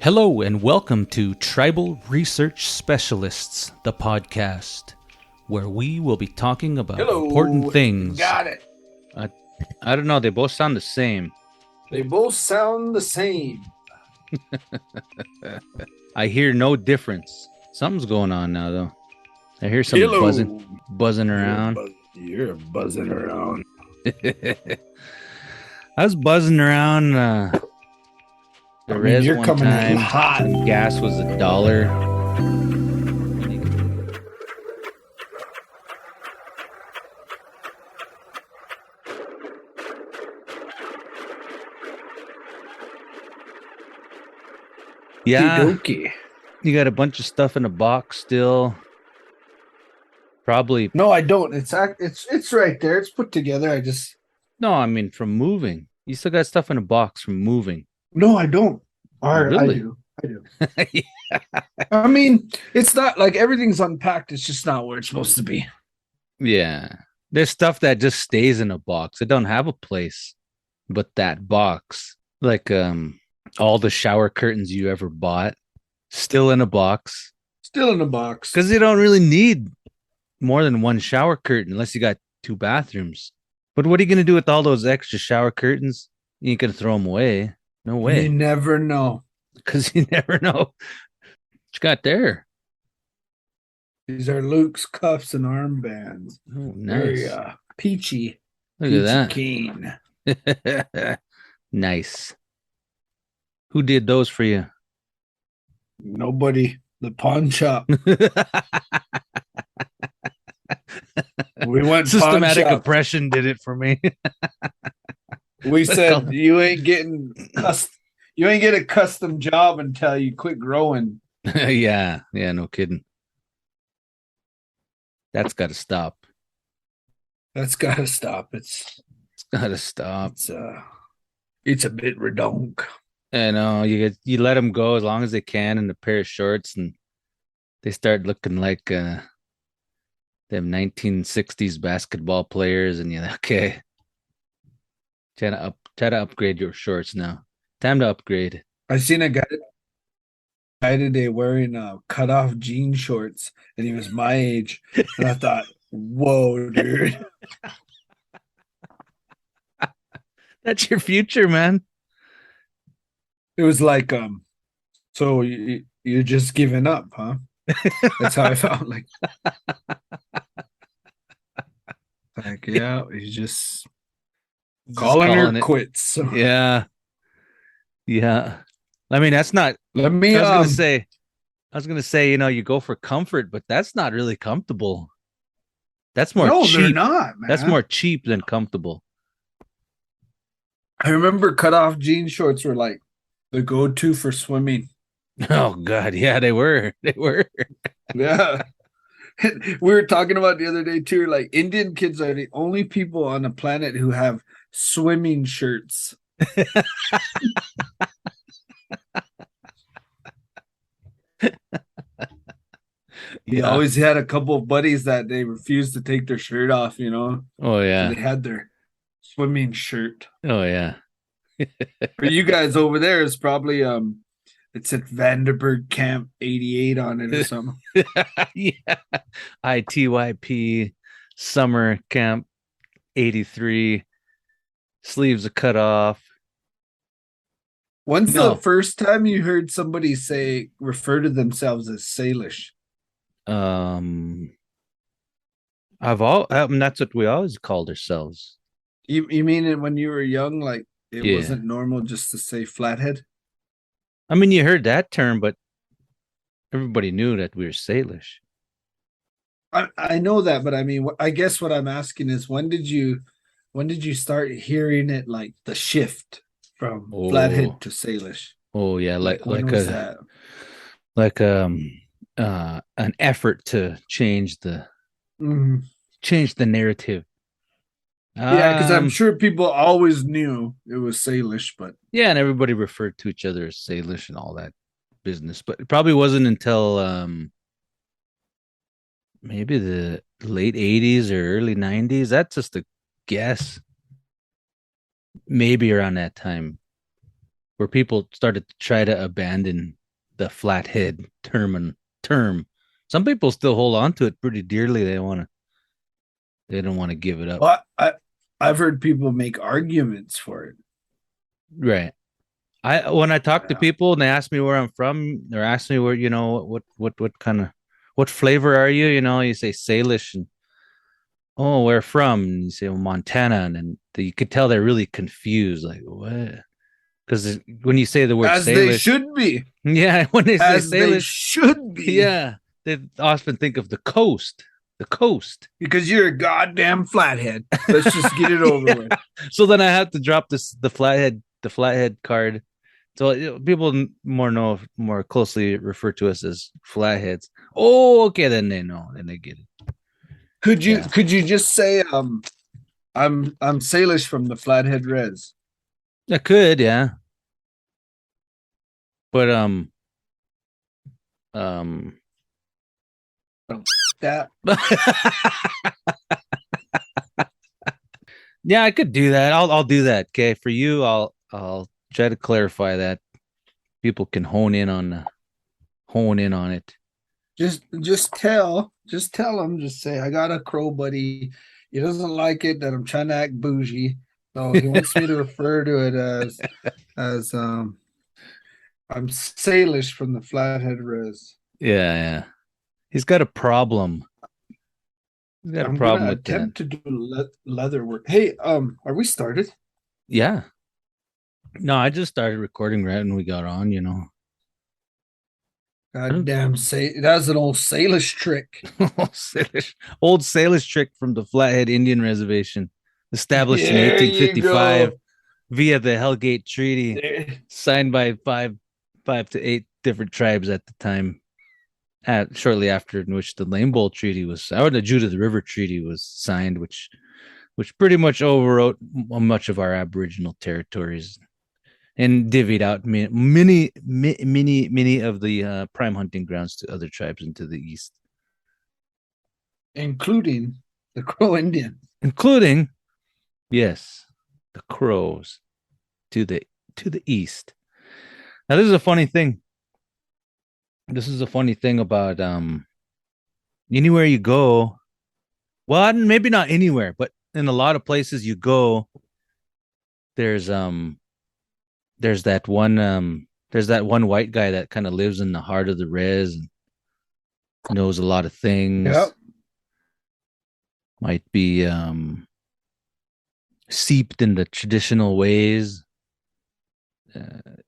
Hello and welcome to Tribal Research Specialists, the podcast, where we will be talking about important things. Got it. I don't know, they both sound the same. They both sound the same. I hear no difference. Something's going on now, though. I hear something buzzing around. You're buzzing around. I was buzzing around the res you're one coming time. hot. When gas was $1. Yeah, Okey-dokey. you got a bunch of stuff in a box still. Probably No, I don't. It's right there. It's put together. I mean from moving. You still got stuff in a box from moving. No, I don't. Really? I do. I mean, it's not like everything's unpacked. It's just not where it's supposed to be. Yeah. There's stuff that just stays in a box. It don't have a place but that box. Like all the shower curtains you ever bought still in a box. Still in a box. Because you don't really need more than one shower curtain unless you got 2 bathrooms. But what are you going to do with all those extra shower curtains? You ain't going to throw them away. No way. You never know. Because you never know what you got there. These are Luke's cuffs and armbands. Oh, nice. Very peachy. Look at that. Keen. Nice. Who did those for you? Nobody. The pawn shop. We went Systematic oppression did it for me. We said you ain't getting a custom job until you quit growing. Yeah, no kidding. That's got to stop. That's got to stop. It's got to stop. It's a bit redonk. I know you let them go as long as they can in a pair of shorts, and they start looking like them 1960s basketball players, and you're like, okay, try to upgrade your shorts now. Time to upgrade. I seen a guy today wearing cut-off jean shorts, and he was my age, and I thought, whoa, dude. That's your future, man. It was like, so you're just giving up, huh? That's how I felt. Like, yeah, he's just calling her quits. So. Yeah. I mean, that's not. I was gonna say, you go for comfort, but that's not really comfortable. That's more cheap. They're not, man. That's more cheap than comfortable. I remember cut-off jean shorts were like the go-to for swimming. Oh God, yeah, they were. Yeah. We were talking about the other day too, like Indian kids are the only people on the planet who have swimming shirts. He always had a couple of buddies that they refused to take their shirt off, Oh yeah. So they had their swimming shirt. Oh yeah. For you guys over there, it's probably it said Vandenberg Camp 88 on it or something. Yeah. ITYP Summer Camp 83. Sleeves are cut off. When's the first time you heard somebody refer to themselves as Salish? That's what we always called ourselves. You mean it when you were young, like it wasn't normal just to say flathead? I mean, you heard that term, but everybody knew that we were Salish. I know that, but I mean, I guess what I'm asking is when did you start hearing it, like the shift from flathead to Salish? Oh yeah, like an effort to change the narrative. Yeah, because I'm sure people always knew it was Salish, but yeah, and everybody referred to each other as Salish and all that business. But it probably wasn't until maybe the late 80s or early 90s. That's just a guess. Maybe around that time. where people started to try to abandon the flathead term. Some people still hold on to it pretty dearly. They don't want to give it up. Well, I've heard people make arguments for it. Right. When I talk to Yeah. people and they ask me where I'm from, or ask me where, what kind of what flavor are you? You say Salish, and oh, where from? And you say, well, Montana, and then you could tell they're really confused, like what? Because when you say the word As they Salish, should be. yeah, when they say As they Salish, should be. yeah, they often think of the coast. Because you're a goddamn flathead. Let's just get it over Yeah. with. So then I have to drop the flathead card. So people more closely refer to us as flatheads. Oh, okay, then they know, then they get it. Could you just say I'm Salish from the Flathead Res? I could, yeah. But That yeah, I could do that. I'll do that. Okay, for you, I'll try to clarify that. People can hone in on it. just tell him, just say I got a crow buddy. He doesn't like it that I'm trying to act bougie. So he wants me to refer to it as I'm Salish from the Flathead Res. Yeah. He's got a problem. He's got I'm a problem gonna with that. attempt to do leather work. Hey, are we started? Yeah. No, I just started recording right when we got on, God damn, say that's an old Salish trick. Old Salish trick from the Flathead Indian Reservation, established in There you 1855 go. via the Hellgate Treaty, There- signed by five to eight different tribes at the time. Shortly after, in which the Lame Bowl Treaty was, or the Judith River Treaty was signed, which pretty much overwrote much of our Aboriginal territories and divvied out many of the prime hunting grounds to other tribes into the east, including the Crow Indian. including, yes, the Crows to the east. Now, this is a funny thing. This is a funny thing about anywhere you go. Well, maybe not anywhere, but in a lot of places you go, there's that one white guy that kind of lives in the heart of the res and knows a lot of things. Yep. Might be seeped in the traditional ways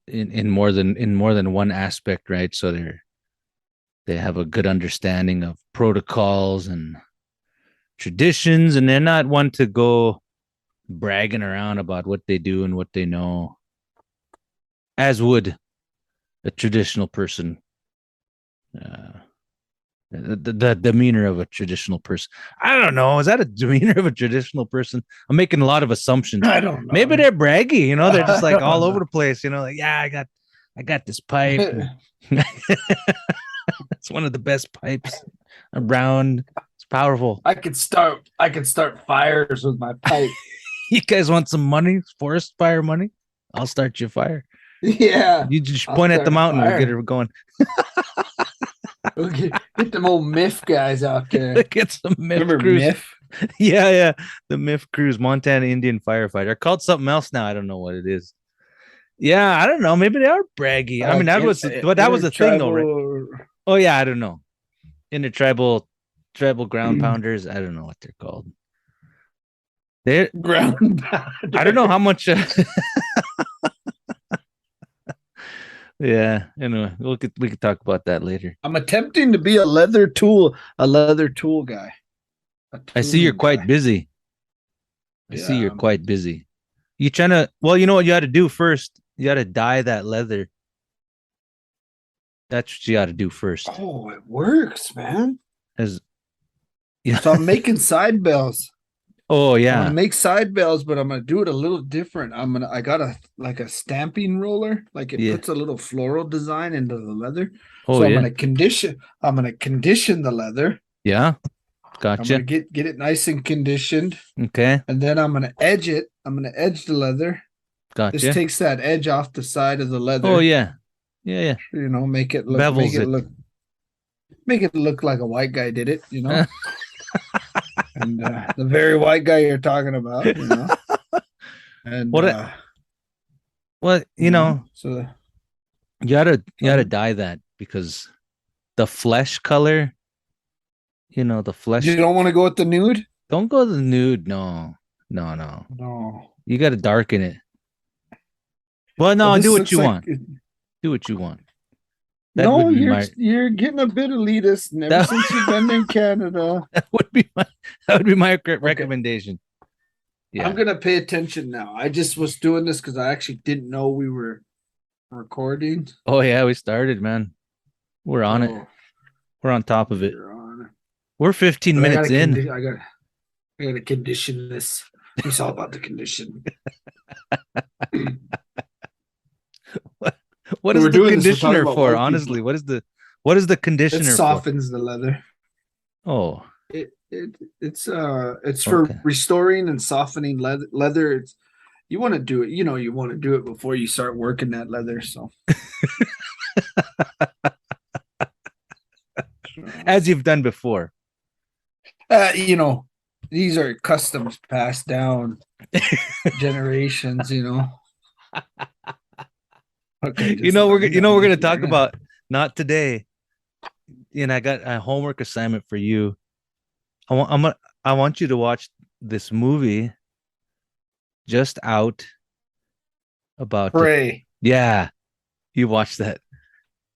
in more than one aspect, right? So they have a good understanding of protocols and traditions, and they're not one to go bragging around about what they do and what they know, as would a traditional person. The demeanor of a traditional person. I don't know. Is that a demeanor of a traditional person? I'm making a lot of assumptions. I don't know. Maybe they're braggy, they're just like all over the place, like, yeah, I got this pipe. It's one of the best pipes around. It's powerful. I could start fires with my pipe. You guys want some money? Forest fire money? I'll start you a fire. Yeah. You just point at the mountain, we'll get it going. Okay, get them old MIF guys out there. Get some MIF Remember crews. MIF? Yeah. The MIF crews, Montana Indian Firefighter. They're called something else now. I don't know what it is. Yeah, I don't know. Maybe they are braggy. I mean, that was the thing, though, right? Oh yeah, I don't know. Intertribal ground pounders. I don't know what they're called. They're ground pounder. I don't know how much. Yeah, anyway, we could talk about that later. I'm attempting to be a leather tool guy. I see you're quite busy. I see you're quite busy. You trying to? Well, you know what you got to do first. You got to dye that leather. That's what you got to do first. Oh, it works, man. Yeah. So I'm making side bells. Oh yeah. I'm gonna make side bells, but I'm gonna do it a little different. I got a stamping roller, like it puts a little floral design into the leather. Oh, so I'm gonna condition the leather. Yeah. Gotcha. I'm gonna get it nice and conditioned. Okay. And then I'm gonna edge it. I'm gonna edge the leather. This Gotcha. takes that edge off the side of the Oh leather. yeah. Yeah, yeah. You know, Bevels it. make it look like a white guy did it. You know, and the very white guy you're talking about. You know, and What well, so you gotta um, dye that because the flesh color, the you flesh. don't want to go with the nude. Don't go the nude. No, no, no. No. You gotta darken it. Well, Well, no, do this what looks you like want. Do what you want. That no. would be my You're getting a bit elitist, and ever that, since you've been in Canada. that would be my Okay, recommendation. I'm Yeah. gonna pay attention now. I just was doing this because I actually didn't know we were recording. Oh yeah, we started, man. We're on it. So We're on top of it. you're on. We're 15 But I minutes gotta in. I gotta condition this. It's all about the condition. What So is we're the doing this. We're talking conditioner about for? white Honestly, people. what is the It conditioner for? softens the leather. Oh, It's for okay. restoring and softening leather. It's you want to do it. You know, you want to do it before you start working that leather. So, As you've done before. you know, these are customs passed down generations. You know. Okay, just We're I'm gonna just talk kidding. about not today. And I got a homework assignment for you. I want you to watch this movie just out about it. Pray. Yeah, you watch that.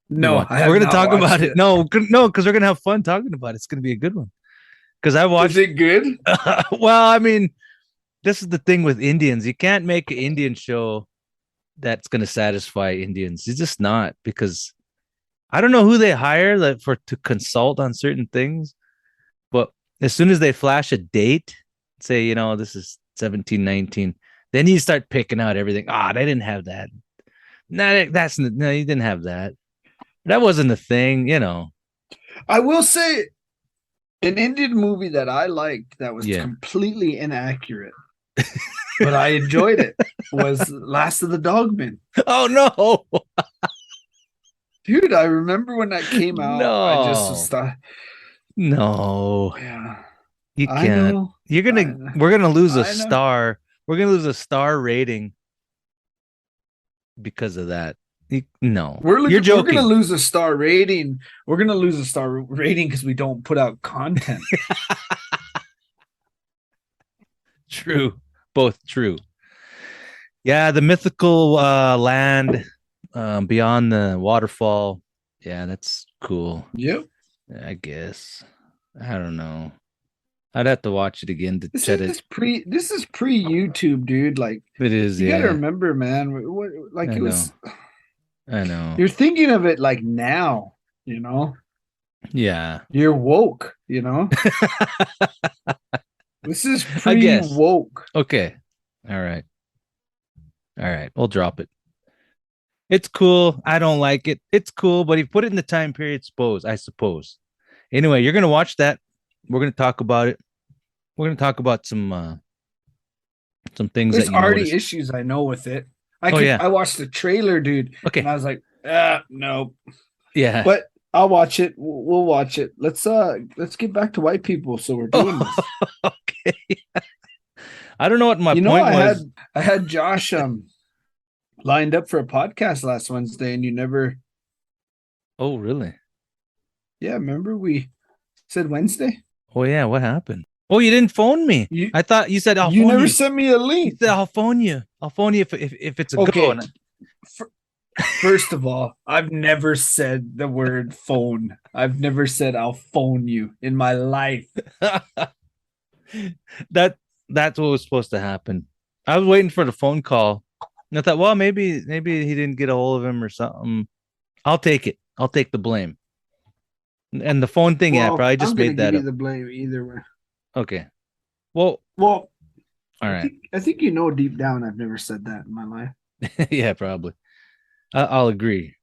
You No, watch. I We're have gonna not talk about watched it. it. No, no, because we're gonna have fun talking about it. It's gonna be a good one. Because I Is watched. it good? Well, I mean, this is the thing with Indians. You can't make an Indian show that's gonna satisfy Indians. It's just not because I don't know who they hire for to consult on certain things, but as soon as they flash a date, say, this is 1719, then you start picking out everything. Ah, they didn't have that. No, no, you didn't have that. That wasn't a thing. I will say an Indian movie that I liked that was Yeah. completely inaccurate, but I enjoyed it was Last of the Dogmen. Oh no. Dude, I remember when that came out, I just was No. No. yeah, You I can't. know. You're I gonna know. we're gonna lose a I know. star. We're gonna lose a star rating because of that. No. You're We're gonna joking. lose a star rating. We're gonna lose a star rating because we don't put out content. True. Both true. Yeah, the mythical land beyond the waterfall. Yeah, that's cool. Yep. I guess. I don't know. I'd have to watch it again to This try to. is pre YouTube, dude. Like It is, you got to yeah. remember, man. Like I it know. was. I know. You're thinking of it like now. You know, Yeah. you're woke. You know, this is I pre guess. woke. Okay. All right. All right. We'll drop it. It's cool. I don't like it. It's cool, but if you put it in the time period, I suppose. Anyway, you're gonna watch that. We're gonna talk about it. We're gonna talk about some things that There's you already noticed. issues I know with it. Oh yeah. I watched the trailer, dude, and Okay. I was like, no. Yeah. But I'll watch it. We'll watch it. Let's get back to white people. So we're doing Oh, this. okay. I don't know what my You know, point was. I had Josh lined up for a podcast last Wednesday, and you never. Oh, really? Yeah, remember we said Wednesday. Oh yeah. What happened? Oh, you didn't phone me. You I thought you said I'll you phone never you. sent me a You link. said I'll phone you. I'll phone you if it's a go. Okay. First of all, I've never said the word phone. I've never said I'll phone you in my life. that that's what was supposed to happen. I was waiting for the phone call. And I thought, well, maybe he didn't get a hold of him or something. I'll take it. I'll take the blame. And the phone thing, yeah, I Well, probably I'm just gonna made give that you up. the blame either way. Okay. Well, Well, all right. I think you know deep down I've never said that in my life. Yeah, probably. I'll agree.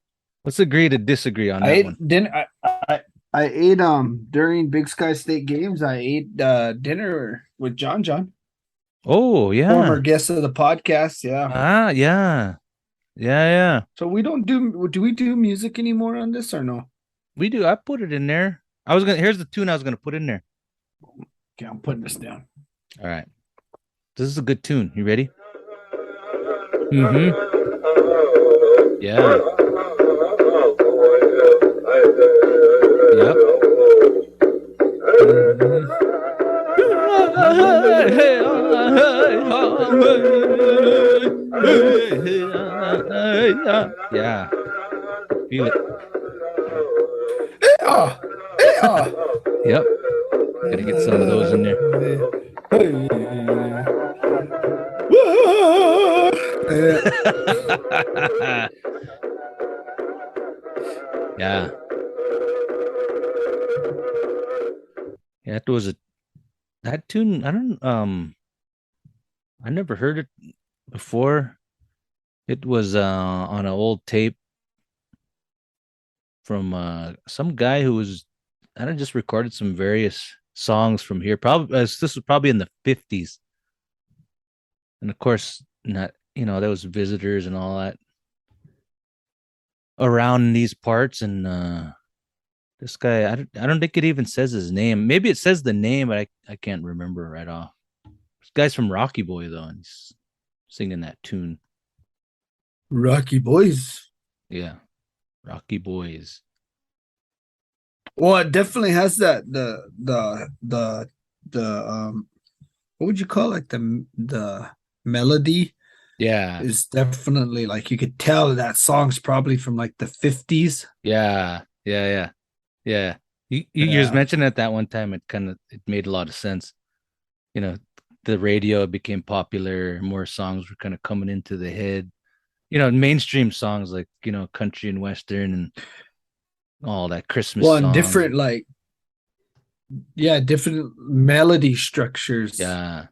Let's agree to disagree on I that ate one. dinner. I ate during Big Sky State games. I ate dinner with John. Oh former yeah. guest of the podcast. Yeah. Ah yeah. Yeah, yeah. So we don't do we do music anymore on this or no? We do. I put it in there. Here's the tune I was gonna put in there. Okay, I'm putting this down. All right. This is a good tune. You ready? Mm-hmm. Yeah. Yep. Mhm. Yeah. Feel it. Yeah, yeah. Yep. Gotta get some of those in there. Yeah. Yeah. Yeah, it was a that tune. I never heard it before. It was on an old tape from some guy who was I don't just recorded some various songs from here. Probably this was probably in the 50s. And of course, not there was visitors and all that around these parts and this guy I don't think it even says his name. Maybe it says the name, but I can't remember right off. This guy's from Rocky Boy though, and he's singing that tune. Rocky Boys. Yeah. Rocky Boys. Well, it definitely has that the what would you call it? The melody Yeah. is definitely like you could tell that song's probably from like the 50s. Yeah. Yeah. Yeah. Yeah. You just Yeah. mentioned it that one time. It made a lot of sense. You know, the radio became popular, more songs were kind of coming into the head. Mainstream songs like, country and western and all that Christmas Well, and songs. different like yeah, different melody structures. Yeah.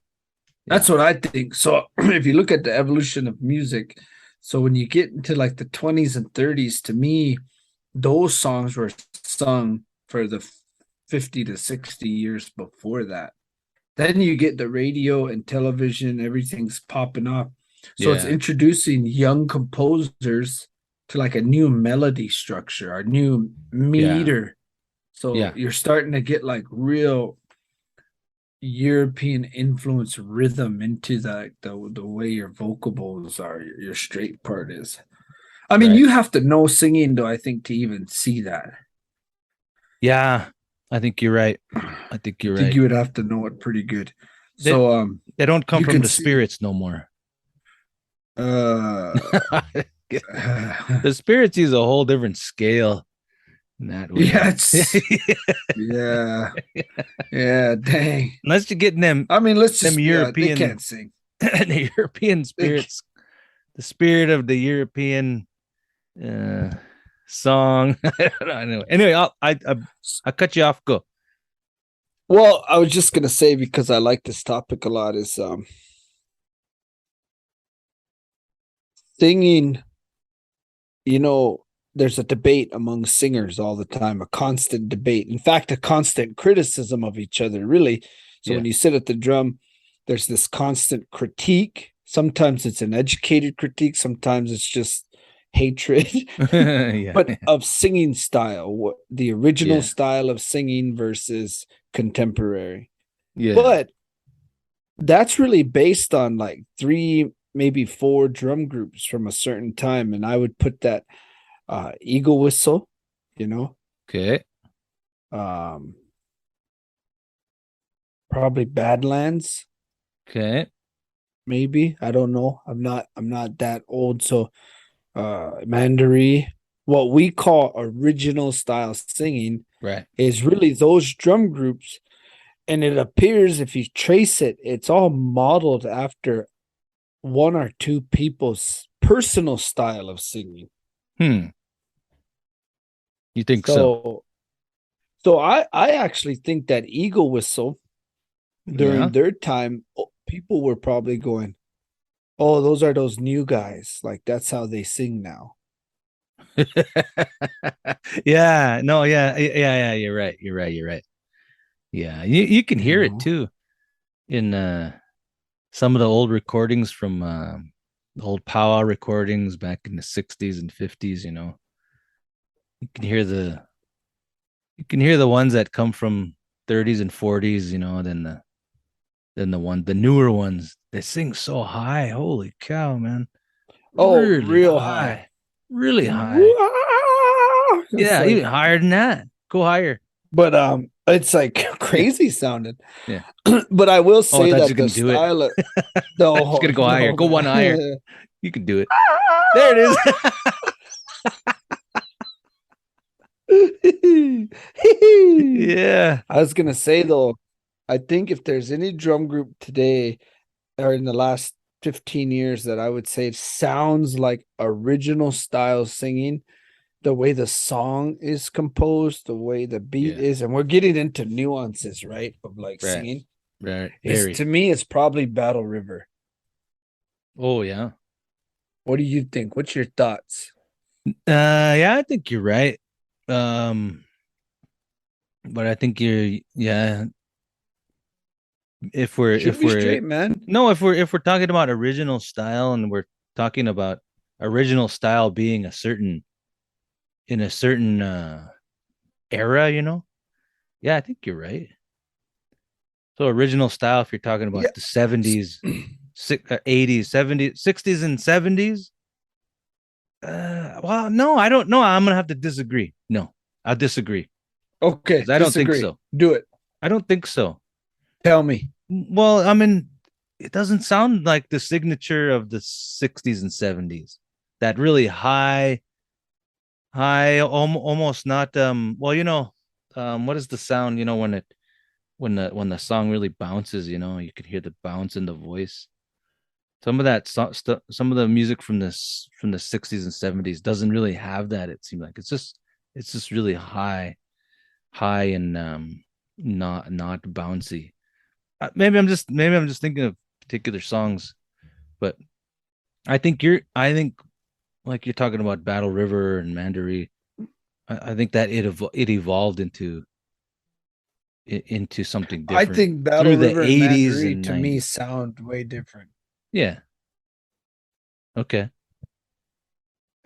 That's Yeah. what I think. So if you look at the evolution of music, so when you get into like the 20s and 30s, to me, those songs were sung for the 50 to 60 years before that. Then you get the radio and television, everything's popping up. So it's Yeah. introducing young composers to like a new melody structure, a new Yeah. meter. So Yeah. you're starting to get like real European influence rhythm into the way your vocables are, your straight part is. I mean, Right. you have to know singing though, I think, to even see that. Yeah. I think you're right. I think I you're think right. you would have to know it pretty good. They So they don't come you from can the see spirits no more. uh The spirits use a whole different scale in that yeah, way. it's yeah, yeah, dang. Unless you're getting them I mean, let's them just be they European can't sing. the European They, spirits, the spirit of the European uh song. I don't know. Anyway, I'll cut you off. Go. well, I was just gonna say because I like this topic a lot is singing, you know, there's a debate among singers all the time, a constant debate. In fact, a constant criticism of each other, really. So Yeah. when you sit at the drum, there's this constant critique. Sometimes it's an educated critique, sometimes it's just hatred, Yeah. but of singing style, what the original Yeah. style of singing versus contemporary. Yeah. But that's really based on like three, maybe four drum groups from a certain time. And I would put that eagle whistle, you know, Okay. um, probably Badlands, Okay. maybe. I don't know. I'm not that old. So Mandaree, what we call original style singing Right. is really those drum groups. And it appears if you trace it, it's all modeled after one or two people's personal style of singing. Hmm. You think so? So I actually think that eagle whistle Yeah. during their time, people were probably going, "Oh, those are those new guys. Like that's how they sing now." Yeah. No, yeah. Yeah, yeah, you're right. You're right. You're right. Yeah. You can You hear it know, too in some of the old recordings from the old powwow recordings back in the 60s and 50s, you can hear the ones that come from 30s and 40s, than the newer ones. They sing so high. Holy cow, man. Oh, Really real high. high. Really high. Wah! It's Yeah, even like, higher than that. Go higher. but it's like crazy sounding. Yeah. But I will Oh, I say thought you that can the do it. style of Just no, gonna go higher. no, Go one higher. man. You can do it. There it is. Yeah. I was gonna say though, I think if there's any drum group today or in the last 15 years that I would say sounds like original style singing, the way the song is composed, the way the beat Yeah. is, and we're getting into nuances, right? Of like Right. singing. Right. Is Very. to me, it's probably Battle River. Oh yeah. What do you think? What's your thoughts? Yeah, I think you're right. Um, but I think you're yeah, if we're Shoot if me we're straight, man. no, if we're talking about original style and we're talking about original style being a certain in a certain era, yeah, I think you're right. So original style, if you're talking Yeah. about the 70s, 80s, 70s, 60s, and 70s, well, no, I don't know. I'm gonna have to disagree. No, I'll disagree Okay, because I don't think disagree. so. Do it. I don't think so. Tell me. Well, I mean, it doesn't sound like the signature of the 60s and 70s. That really high, almost not. Well, what is the sound? When the song really bounces. You can hear the bounce in the voice. Some of the music from the 60s and 70s doesn't really have that. It seemed like it's just really high and not bouncy. Maybe I'm just thinking of particular songs, but I think like you're talking about Battle River and Mandaree. I think that it evolved into something I different think Battle through the River and 80s Mandaree and to me 90s. sound way different. Yeah. Okay.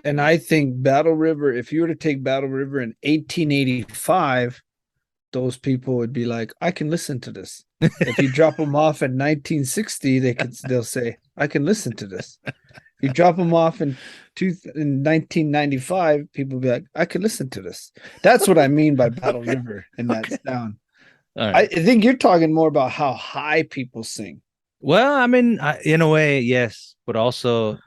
And I think Battle River, if you were to take Battle River in 1885, those people would be like, I can listen to this. If you drop them off in 1960, they'll say, I can listen to this. If you drop them off in 1995, people will be like, I can listen to this. That's what I mean by Battle Okay. River and that Okay. sound. All I right. think you're talking more about how high people sing. Well, I mean, in a way, yes, but also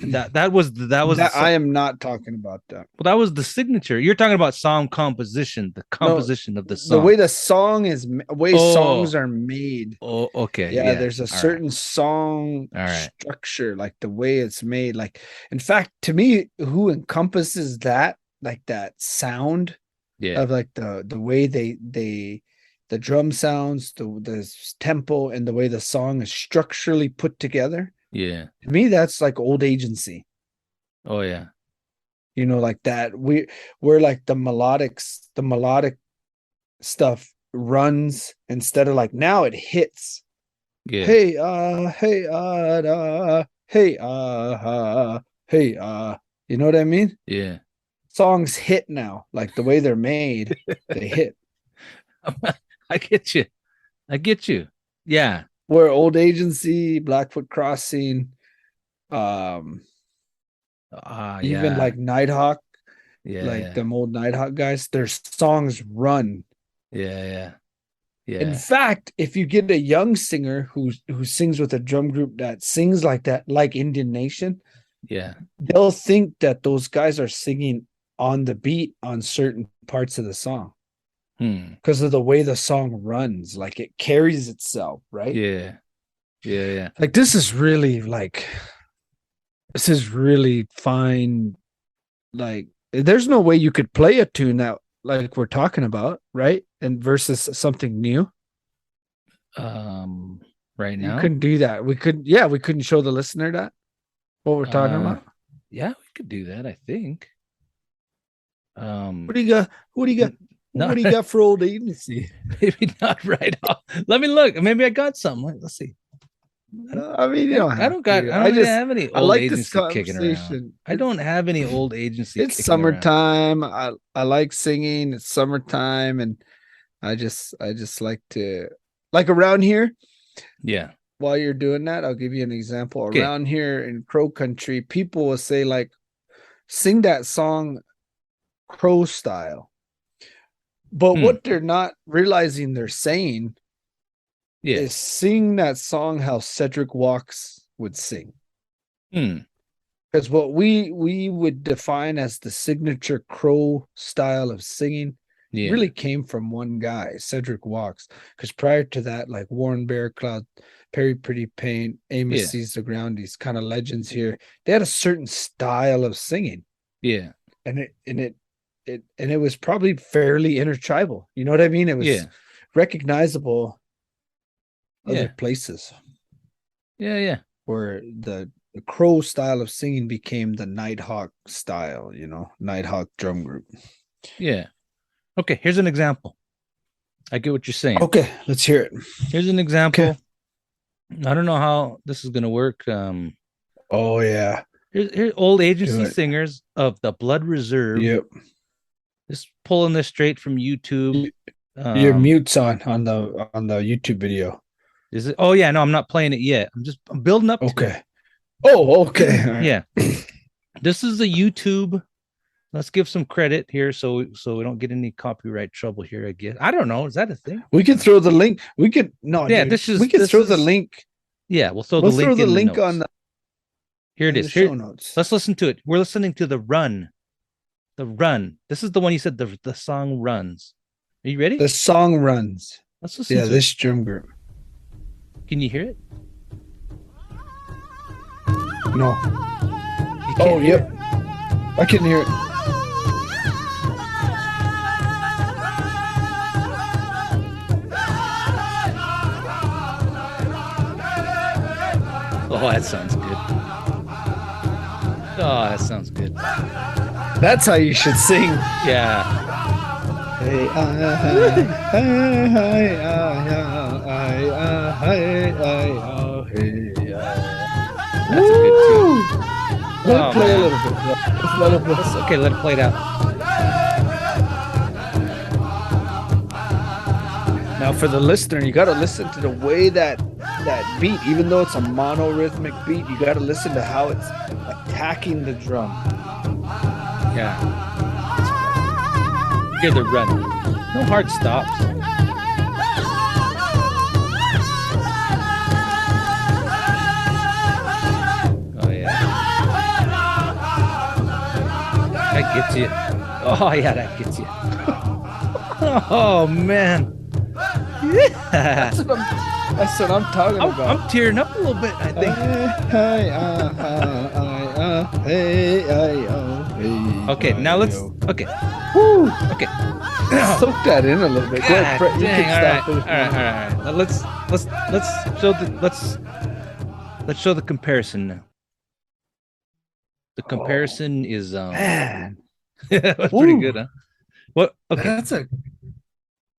that was That I am not talking about that. that was the signature. You're talking about song composition, the No, composition of the the way song. the song is, way songs Oh, are made. oh, okay, Yeah, yeah. there's a All right, certain song all right, structure, like the way it's made. Like, in fact, to me, who encompasses that, like that sound yeah, of like the way the drum sounds, the tempo, and the way the song is structurally put together. yeah. To me, that's like old agency. Oh, yeah, Like that. We're like the melodic stuff runs instead of like now it hits. yeah, Hey, hey, you know what I mean? yeah. Songs hit now, like the way they're made, they hit. I get you. I get you. Yeah. Where Old Agency, Blackfoot Crossing, um, even Yeah, like Nighthawk, yeah, like yeah, them old Nighthawk guys, their songs run. yeah, yeah, In yeah, fact, if you get a young singer who sings with a drum group that sings like that, like Indian Nation, yeah. they'll think that those guys are singing on the beat on certain parts of the song Hmm. because of the way the song runs, like it carries itself, right? Yeah, yeah, yeah. Like this is really fine. Like there's no way you could play a tune that like we're talking about, right? And versus something new. Um, right You now, couldn't do that. We couldn't show the listener that what we're talking uh, about. yeah, we could do that. I think. What Um, do you got? What do you got? no, What do you got for old agency? maybe not right off. Let me look. Maybe I got some. Let's see. No, I mean, you don't I have don't got. to. I don't really have any I old like this agency kicking around. conversation. I don't have any old agency It's kicking around. summertime. I like singing. It's summertime, and I just like to like around here. Yeah. While you're doing that, I'll give you an example. Okay. Around here in Crow Country, people will say like, sing that song Crow style. But Hmm. what they're not realizing they're saying Yeah. is sing that song how Cedric Walks would sing. Hmm. Because what we would define as the signature Crow style of singing Yeah. really came from one guy, Cedric Walks. Because prior to that, like Warren Bear Cloud, Perry Pretty Paint, Amos Yeah. Sees the Ground, these kind of legends here, they had a certain style of singing. Yeah. And it was probably fairly intertribal. You know what I mean? It was Yeah. recognizable other Yeah. places Yeah. Yeah. where the Crow style of singing became the Nighthawk style, Nighthawk drum group. Yeah. Okay. Here's an example. I get what you're saying. Okay, let's hear it. Here's an example. Okay. I don't know how this is gonna work. Oh yeah. Here's old agency Do it. singers of the Blood Reserve. Yep. Just pulling this straight from YouTube. Your mute's on the YouTube video. Is it? Oh yeah, no, I'm not playing it yet. I'm building up. Okay. Oh, okay. All right. Yeah. This is a YouTube. Let's give some credit here so we don't get any copyright trouble here, I guess. I don't know. Is that a thing? We could throw the link. We could Yeah, dude, this is we could throw the link. Yeah, we'll throw Let's the link throw the in link the on notes. Here it is. show notes. Let's listen to it. We're listening to the Run. The Run. This is the one you said the song runs. Are you ready? The song runs. Let's listen to this drum group. Can you hear it? No. You can't Oh, hear yep. I can hear it. Oh, that sounds good. Oh, that sounds good. That's how you should sing. Yeah. Hey, That's a good tune. Let Oh, it play man. a little bit. Just let it play. Okay, let it play it out. Now, for the listener, you got to listen to the way that beat, even though it's a monorhythmic beat, you got to listen to how it's attacking the drum. Yeah. Hear the run. No hard stops. Oh yeah. That gets you. Oh yeah, that gets you. Oh man. Yeah. That's what I'm talking about. I'm tearing up a little bit, I think. Okay, now let's. Okay. Woo. Okay. Soak that in a little bit. Go ahead, God Brett, you dang, can all right, stop all it. right, all right. Let's show the comparison now. The comparison is Man, that's pretty Woo. good, huh? What? Okay. that's a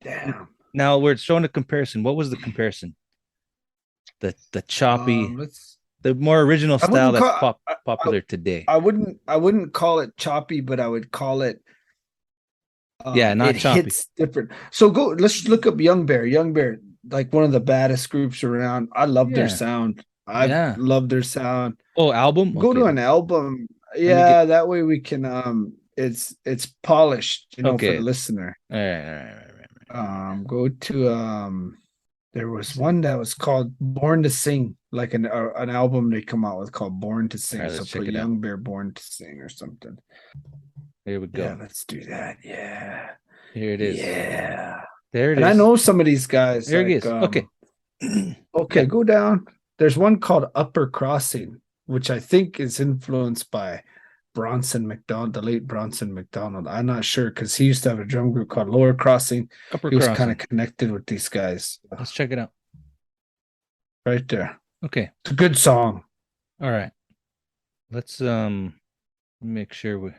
damn. Now we're showing a comparison. What was the comparison? The choppy, the more original style wouldn't that's call- popular today. I wouldn't call it choppy, but I would call it Yeah, not it choppy. hits different. So let's look up Young Bear. Young Bear, like one of the baddest groups around. I love their Yeah. sound. I Yeah. love their sound. Oh, album? Go to Okay. an album. Yeah, that way we can it's polished, for Okay. the listener. All right. Go to there was one that was called Born to Sing, like an album they come out with called Born to Sing. All right, So let's put check it out. Young Bear Born to Sing or something. Here we go. Yeah, let's do that. Yeah. Here it is. Yeah. There it And is. I know some of these guys. There like, it is. Okay. Okay, go down. There's one called Upper Crossing, which I think is influenced by Bronson McDonald, the late Bronson McDonald. I'm not sure because he used to have a drum group called Lower Crossing. Upper He was Crossing. kind of connected with these guys. Let's check it out. Right there. Okay. It's a good song. All right. Let's make sure we.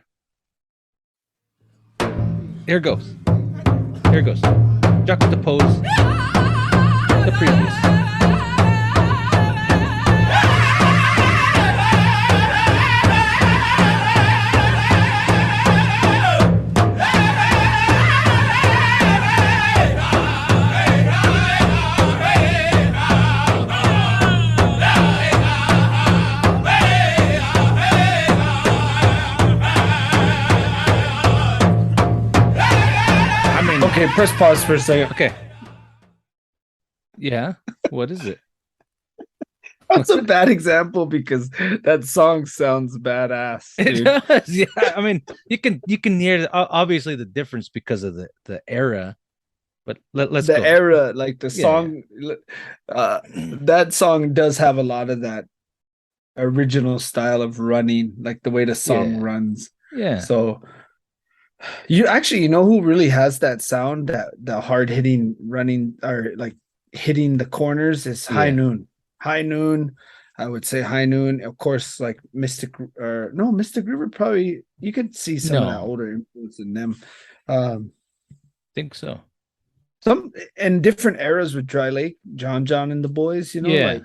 Here it goes. Here it goes. Juxtapose the previous. Okay, press pause for a second. Okay. Yeah. What is it? That's a bad example because that song sounds badass, It dude. does. Yeah. I mean, you can hear obviously the difference because of the era, but let's The go. era, like the Yeah. song, that song does have a lot of that original style of running, like the way the song Yeah. runs. Yeah. So you actually, you know who really has that sound, that the hard hitting running or like hitting the corners is High Yeah. Noon. High Noon, I would say High Noon. Of course, like Mystic or no, Mystic River probably you could see some of that No, older influence in them. Um think so. some in different eras with Dry Lake, John and the boys, you know, Yeah. like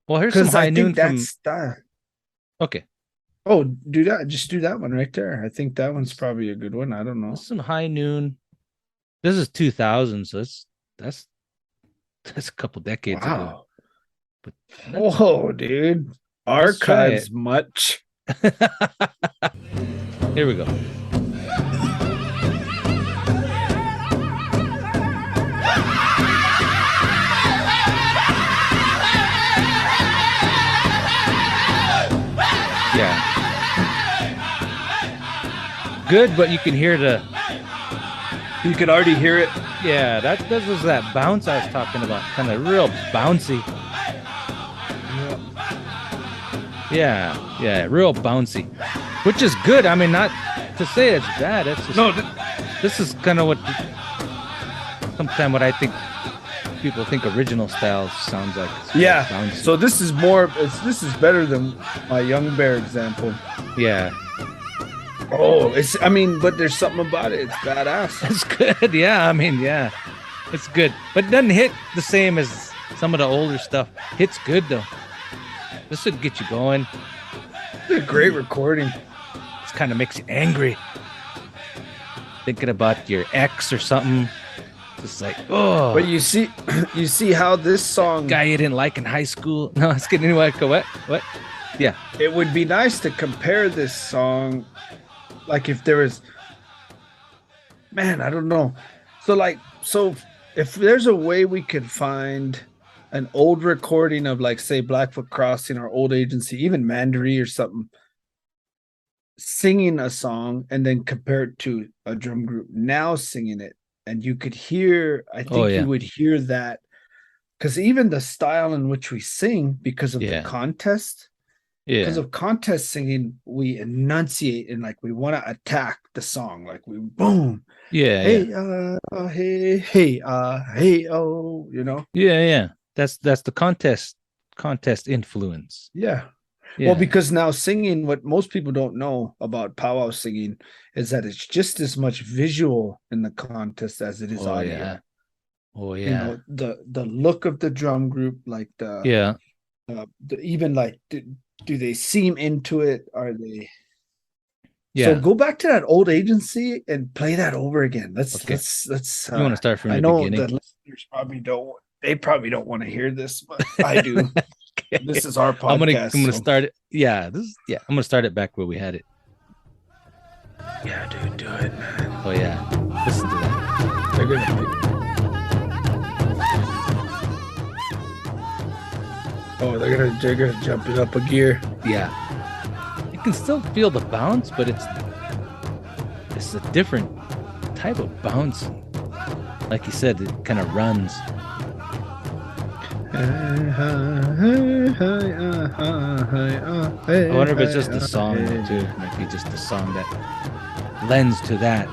Well, here's some because I high noon think that from. style. Okay. Oh, just do that one right there. I think that one's probably a good one. I don't This is know. some high noon. This is 2000, so that's that's a couple decades ago. Wow. But Oh, dude. let's try Archives it. much. Here we go. Yeah. Good, but you can hear the. You could already hear it. Yeah, that was that bounce I was talking about. Kind of real bouncy. Yeah, real bouncy. Which is good. I mean, not to say it's bad. It's just, No, this is kind of what sometimes what I think people think original style sounds like. It's real yeah. bouncy. So this is more. This is better than my Young Bear example. Yeah, Oh, it's. I mean, but there's something about it. It's badass. it's good. Yeah, I mean, yeah, it's good, but it doesn't hit the same as some of the older stuff. Hits good though. This would get you going. It's a great recording. This kind of makes you angry, thinking about your ex or something. Just like, oh, But you see how this song. guy you didn't like in high school. No, it's getting anyway. Go what? What? Yeah, It would be nice to compare this song, like if there was. Man, I don't know. So if there's a way we could find an old recording of like say Blackfoot Crossing or Old Agency, even Mandaree or something, singing a song and then compare it to a drum group now singing it, and you could hear, I think Oh, yeah. you would hear that because even the style in which we sing because of Yeah. the contest. Because yeah, of contest singing, we enunciate and like we want to attack the song, like we boom, yeah, hey, yeah, hey, oh, you know, yeah. That's the contest influence. yeah. Yeah. Well, because now singing, what most people don't know about powwow singing is that it's just as much visual in the contest as it is oh audio. yeah, oh You yeah, know, the look of the drum group, like yeah. even like do they seem into it? Are they? Yeah. So go back to that Old Agency and play that over again. Let's Okay. let's. You want to start from I the know beginning? the listeners probably don't. They probably don't want to hear this, but I do. Okay. This is our podcast. I'm gonna so- start it. Yeah, I'm gonna start it back where we had it. Yeah, dude, do it, man. Oh yeah, listen to that. They're gonna. Oh, they're gonna jump it up a gear. Yeah, you can still feel the bounce, but it's a different type of bounce. Like you said, it kind of runs. I wonder if it's just the song too. It might be just the song that lends to that.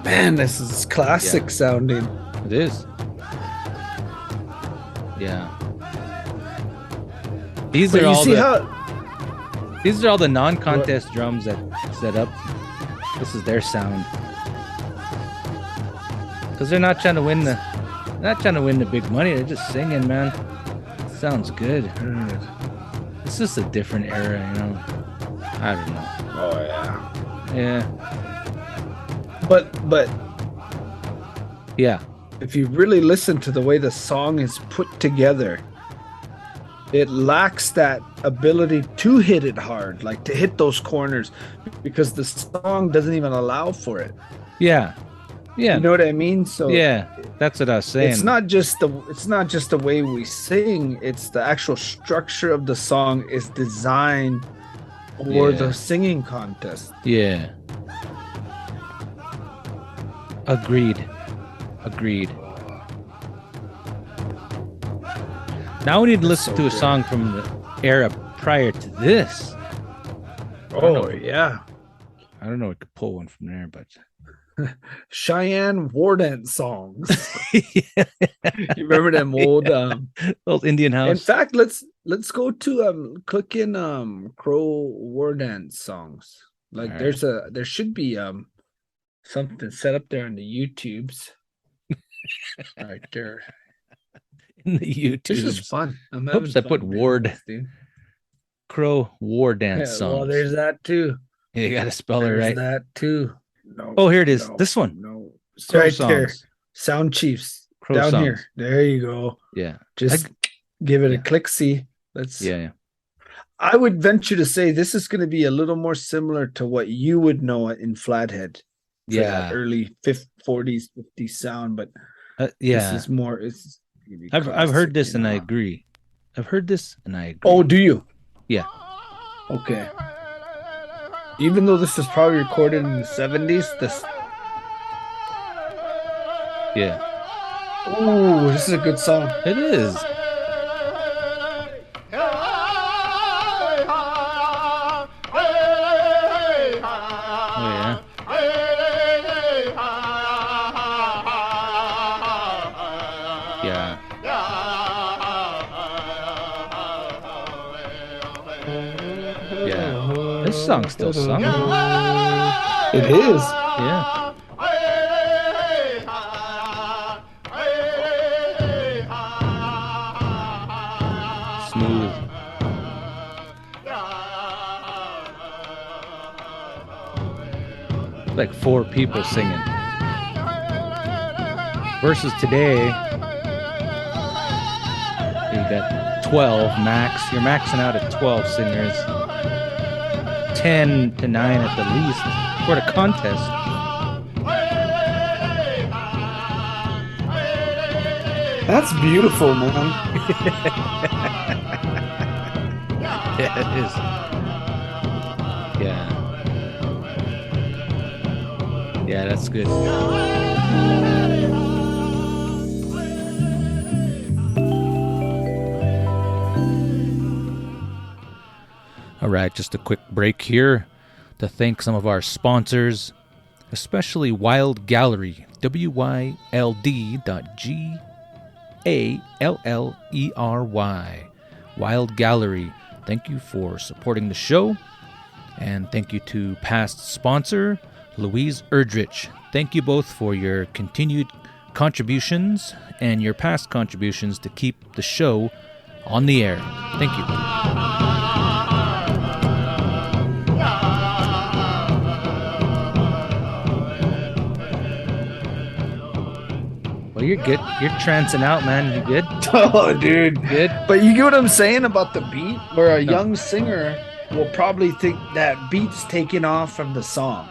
Man, this is classic sounding. It is. Yeah. These But are you all see the how these are all the non-contest drums that set up. This is their sound. Because they're not trying to win the big money. They're just singing, man. Sounds good. It's just a different era, you know. I don't know. Oh yeah. Yeah. But Yeah. if you really listen to the way the song is put together, it lacks that ability to hit it hard, like to hit those corners, because the song doesn't even allow for it. Yeah. You Yeah. know what I mean? So Yeah. That's what I was saying. it's not just the way we sing, it's the actual structure of the song is designed for Yeah. the singing contest. Yeah. Agreed. Agreed. Now we need to listen to a song from the era prior to this. Oh yeah. I don't know. We could pull one from there, but Cheyenne war dance songs. yeah. You remember them old Old Indian house. in fact, let's go to click in Crow war dance songs. Like All there should be something set up there on the YouTubes. Right there. In the YouTube. This is fun. I'm Oops, I put Ward dude. Crow war dance Yeah, songs. well, there's that too. You gotta spell it There's right. that too. No. Oh, here it is. No, This one. No. It's Crow right songs. there. Sound Chiefs. Crow down songs. here. There you go. Yeah. Just give it a click. See. Let's. Yeah. I would venture to say this is going to be a little more similar to what you would know in Flathead. Yeah. That early 40s, 50s sound, but yeah. this is more. It's. I've heard this and I agree. I've heard this and I agree. Oh, do you? Yeah. Okay. Even though this is probably recorded in the 70s, this. Yeah. Oh, this is a good song. It is. This song's still sung. It is. Yeah. Smooth. Like 4 people singing. Versus today, you got 12 max. You're maxing out at 12 singers. 10 to 9 at the least for the contest. That's beautiful, man. Yeah, it is. Yeah. Yeah, that's good. All right, just a quick break here to thank some of our sponsors, especially Wild Gallery, WYLD.GALLERY. Wild Gallery, thank you for supporting the show. And thank you to past sponsor, Louise Erdrich. Thank you both for your continued contributions and your past contributions to keep the show on the air. Thank you. Well, you're good. You're trancing out, man. You good? Oh, dude. Good. But you get what I'm saying about the beat? Where a young singer will probably think that beat's taken off from the song.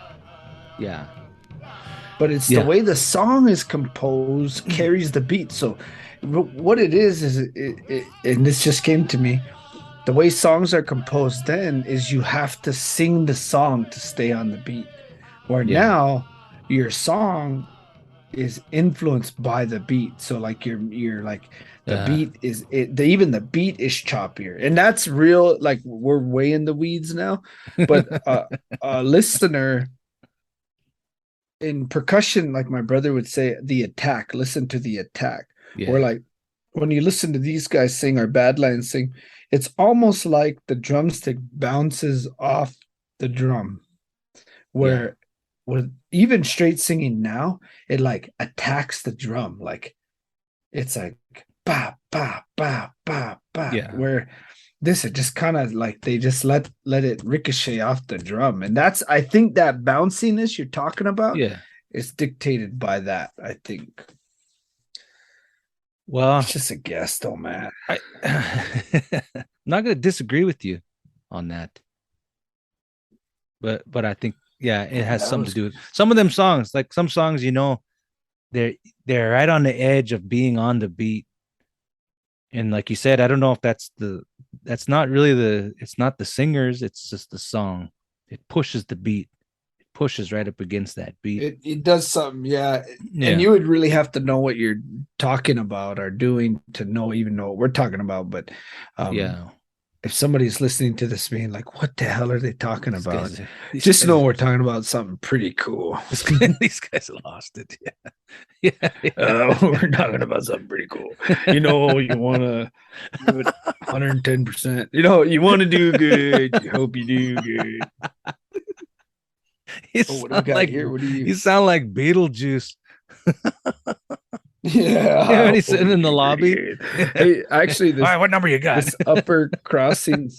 Yeah. But it's the way the song is composed carries the beat. So what it is and this just came to me, the way songs are composed then is you have to sing the song to stay on the beat. Where now your song is influenced by the beat. So like you're like the beat is even the beat is choppier. And that's real, like we're way in the weeds now. But a listener in percussion, like my brother would say, the attack, listen to the attack. Or like when you listen to these guys sing or Badlands sing, it's almost like the drumstick bounces off the drum. Where with even straight singing now, it like attacks the drum. Like it's like ba ba ba ba ba. Yeah. Where this it just kind of like they just let it ricochet off the drum. And that's, I think that bounciness you're talking about is dictated by that, I think. Well, It's just a guess, though, man. I'm not gonna disagree with you on that, but I think yeah, it Man, has that something to was do with some of them songs. Like some songs, they're they're right on the edge of being on the beat. And like you said, I don't know if that's not really it's not the singers, it's just the song. It pushes the beat. It pushes right up against that beat. it does something, yeah. And Yeah. you would really have to know what you're talking about or doing to know what we're talking about. But um Yeah. if somebody's listening to this being like, what the hell are they talking These about? guys these Just know guys we're talking about something pretty cool. these guys lost it. Yeah. Yeah. We're talking about something pretty cool. You want to give it 110%. You want to do good. You hope you do good. You Oh, what do we sound got like here? What do you? you sound like Beetlejuice. Yeah, Yeah, when he's oh, sitting in the you pretty lobby. good. All Hey, actually, right, what number you got? this upper crossing.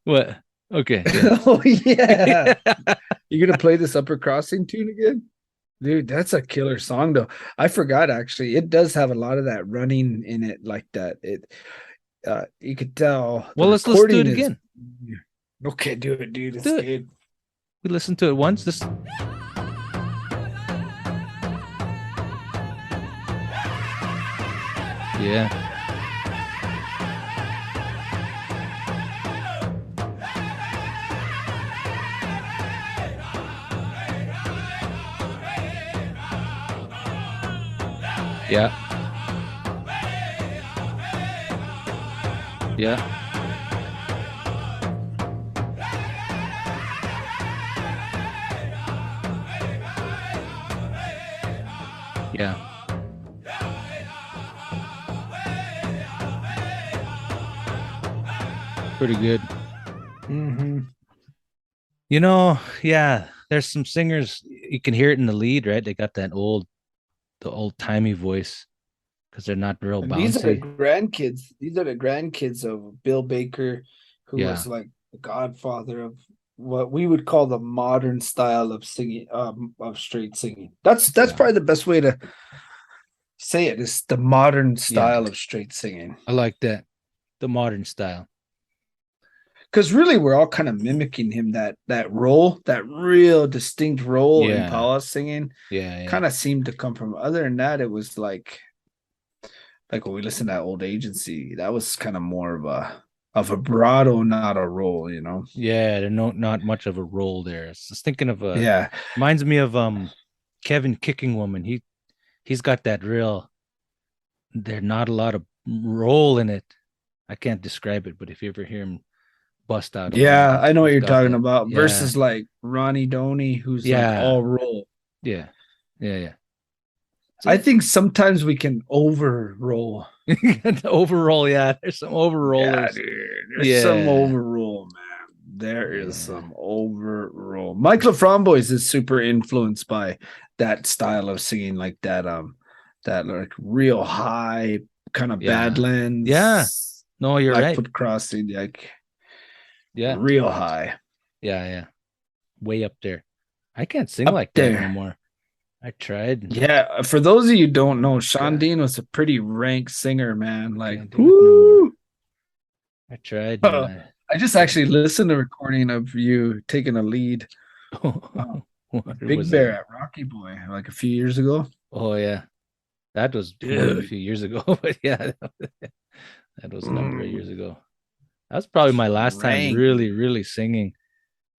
What? Okay, yeah. Oh yeah, you gonna play this upper crossing tune again? Dude, that's a killer song though. I forgot actually. It does have a lot of that running in it like that. You could tell the Well, let's do recording it is again. okay, do it, dude. Let's It's do it. good. We listened to it once. This yeah. Yeah. Yeah. Yeah. Pretty good. Mm-hmm. Yeah, there's some singers you can hear it in the lead, right? They got the old timey voice because they're not real And these are the bouncy. grandkids. These are the grandkids of Bill Baker, who Yeah. was like the godfather of what we would call the modern style of singing, of straight singing. That's Yeah. probably the best way to say it. Is the modern Yeah. style of straight singing. I like that. The modern style. Because really, we're all kind of mimicking him that role, that real distinct role in Yeah. powwow singing. Yeah. Yeah. Kind of seemed to come from. Other than that, it was like when we listened to that old agency, that was kind of more of a vibrato, not a roll. Yeah. There's not much of a role there. It's just thinking of Yeah. reminds me of Kevin Kicking Woman. He's got that real there's not a lot of role in it. I can't describe it, but if you ever hear him bust out a line, Yeah, I know what he's you're got talking that. about. Yeah. Versus like Ronnie Doney, who's like Yeah. all roll. Yeah. Yeah. Yeah. I See? think sometimes we can over roll. The overall, yeah. There's some Yeah, overrollers. dude. There's some Yeah. over roll, man. There is Yeah. some over roll. Michael Framboys is super influenced by that style of singing, like that like real high kind of Yeah. Yeah. Badlands, No, you're right. Blackfoot Crossing, like Yeah. real high. Yeah. Yeah. Way up there. I can't sing Up like that no there. more. I tried. Yeah, for those of you who don't know, Sean God, Dean was a pretty rank singer, man. Like, can't do it no more. whoo! I tried and I just couldn't. actually listened to a recording of you taking a lead, uh, What Big was that? Bear at Rocky Boy like a few years ago. Oh yeah. That was more than a Dude, few years ago, but yeah, that was a number of years mm, ago. That was probably my last time rank. really, really singing,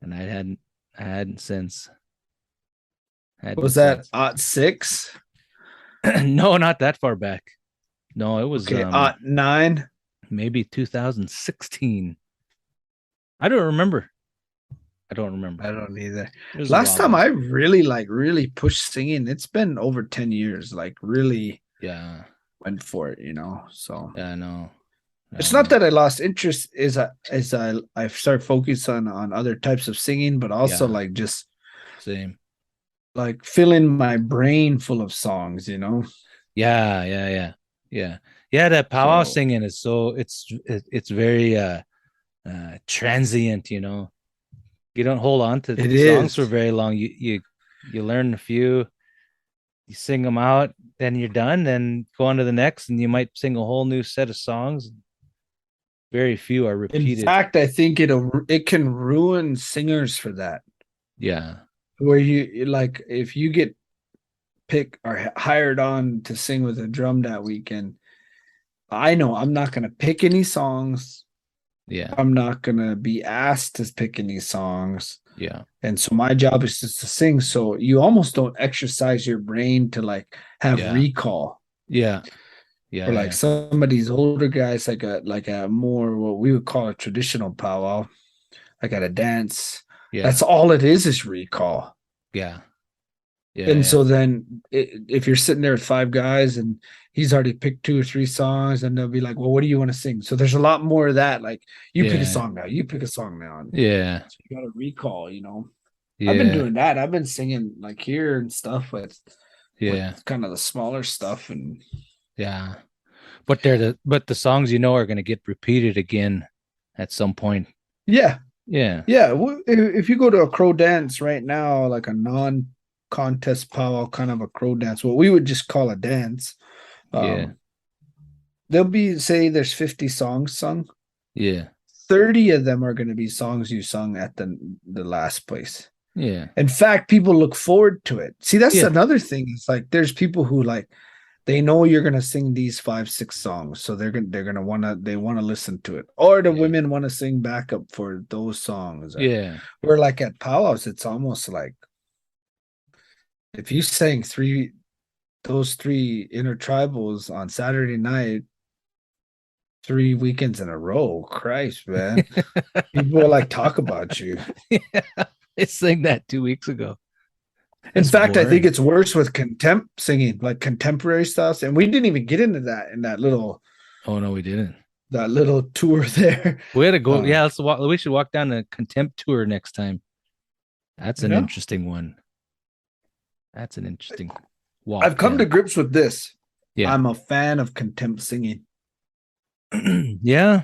and I hadn't since, hadn't Was that since. '06? No, not that far back. No, it was Okay, '09. maybe 2016. I don't remember. I don't remember. I don't either. It was a Last while time back. I really pushed singing, it's been over 10 years. Like really Yeah, went for it. So yeah, I know. it's I not know. that I lost interest, I started focusing on other types of singing, but also Yeah, like just same. like filling my brain full of songs. Yeah, yeah, yeah, yeah, yeah. That powwow So singing is it's very transient. You don't hold on to it songs for is. very long. You learn a few, you sing them out, then you're done. Then go on to the next, and you might sing a whole new set of songs. Very few are In repeated. fact, I think it can ruin singers for that. Yeah, Where you like if you get picked or hired on to sing with a drum that weekend, I know I'm not going to pick any songs. yeah, I'm not going to be asked to pick any songs. yeah, And so my job is just to sing. So you almost don't exercise your brain to like have yeah, recall. yeah, For yeah, like yeah, some of these older guys, like a more what we would call a traditional powwow, like at a dance. yeah, That's all it is recall. yeah, yeah, And yeah, so then if you're sitting there with five guys and he's already picked two or three songs, and they'll be like, well, what do you want to sing? So there's a lot more of that. Like you pick a yeah, song now, you pick a song now. And yeah, so you got to recall, I've been yeah, doing that. I've been singing like here and stuff with yeah, kind of the smaller stuff. And yeah. But the songs are going to get repeated again at some point. yeah, Yeah, yeah. If you go to a crow dance right now, like a non-contest powwow kind of a crow dance, what we would just call a dance, yeah, um, there'll be say there's 50 songs sung. yeah, 30 of them are going to be songs you sung at the last place. yeah, In fact, people look forward to it. See, that's yeah, another thing. It's like there's people who like they know you're gonna sing these 5, 6 songs, so they're gonna wanna listen to it. Or the yeah, women want to sing backup for those songs. Or yeah, we're like at powwows, it's almost like if you sang those three intertribals on Saturday night, 3 weekends in a row. Christ, man. People will like talk about you. yeah. I sang that 2 weeks ago. In That's fact, I think boring. it's worse with contempt singing, like contemporary stuff. And we didn't even get into that in Oh no, we didn't. that little tour there. We had to go. Uh, Yeah, let's walk. We should walk down the contempt tour next time. That's an yeah. interesting one. That's an interesting I've walk come to down. grips with this. Yeah. I'm a fan of contempt singing. Yeah.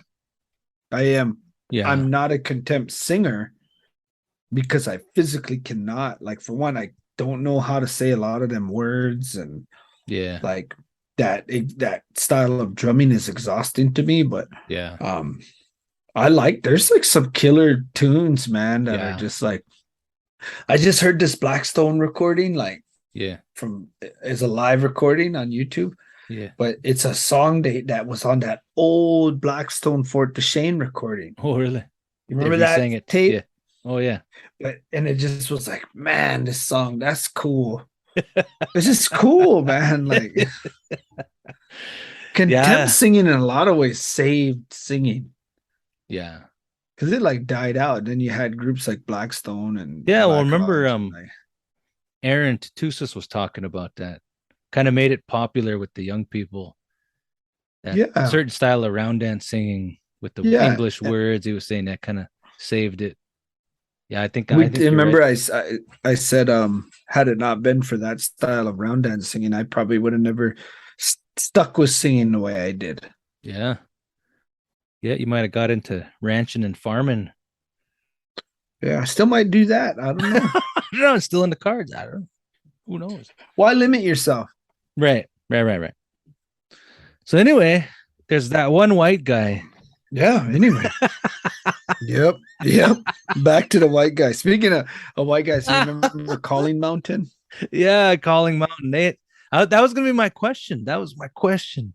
I am. Yeah. I'm not a contempt singer because I physically cannot. Like for one, I don't know how to say a lot of them words, and Yeah. like that style of drumming is exhausting to me. But Yeah. um, I like there's like some killer tunes, man, that are Yeah. just like I just heard this Blackstone recording, like Yeah. from is a live recording on YouTube, Yeah. but it's a song that was on that old Blackstone Fort Duchesne recording. Oh, really? You They remember that re-sang it. tape? Yeah. Oh, yeah. And it just was like, man, this song, that's cool. It's just cool, man. Like contempt Yeah. singing in a lot of ways saved singing Yeah. because it like died out. Then you had groups like Blackstone and Yeah. Well, Black remember, Lodge and like Aaron Tutus was talking about that. Kind of made it popular with the young people. That yeah, certain style of round dance singing with the yeah. English words. He was saying that kind of saved it. Yeah, We I think you're right. remember I said had it not been for that style of round dance singing, I probably would have never stuck with singing the way I did. Yeah. Yeah, you might have got into ranching and farming. Yeah, I still might do that. I don't know. I don't know. It's still in the cards. I don't know. Who knows? Why limit yourself? Right. Right. Right. Right. So anyway, there's that one white guy. Yeah. Anyway. Yep. Yep. Back to the white guy. Speaking of white guys, you remember Calling Mountain? Yeah, calling Mountain Nate. That was gonna be my question. That was my question.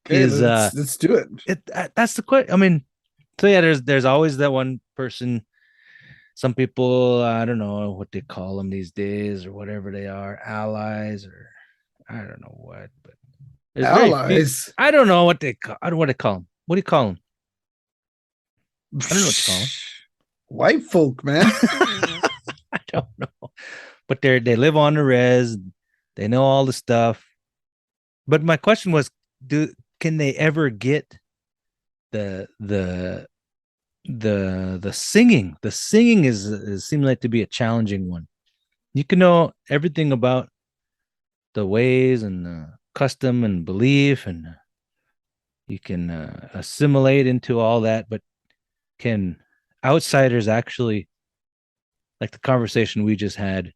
Okay, Is let's do it. that's the question. I mean, so yeah, there's always that one person. Some people, I don't know what they call them these days or whatever they are, allies or I don't know what, but there's very few. Allies. I don't know what they call. I don't know what they call them. What do you call them? I don't know what you call them. White folk, man. I don't know, but they live on the res. They know all the stuff. But my question was, do can they ever get the the the singing? The singing is seems like to be a challenging one. You can know everything about the ways and custom and belief, and you can assimilate into all that. But can outsiders actually, like the conversation we just had,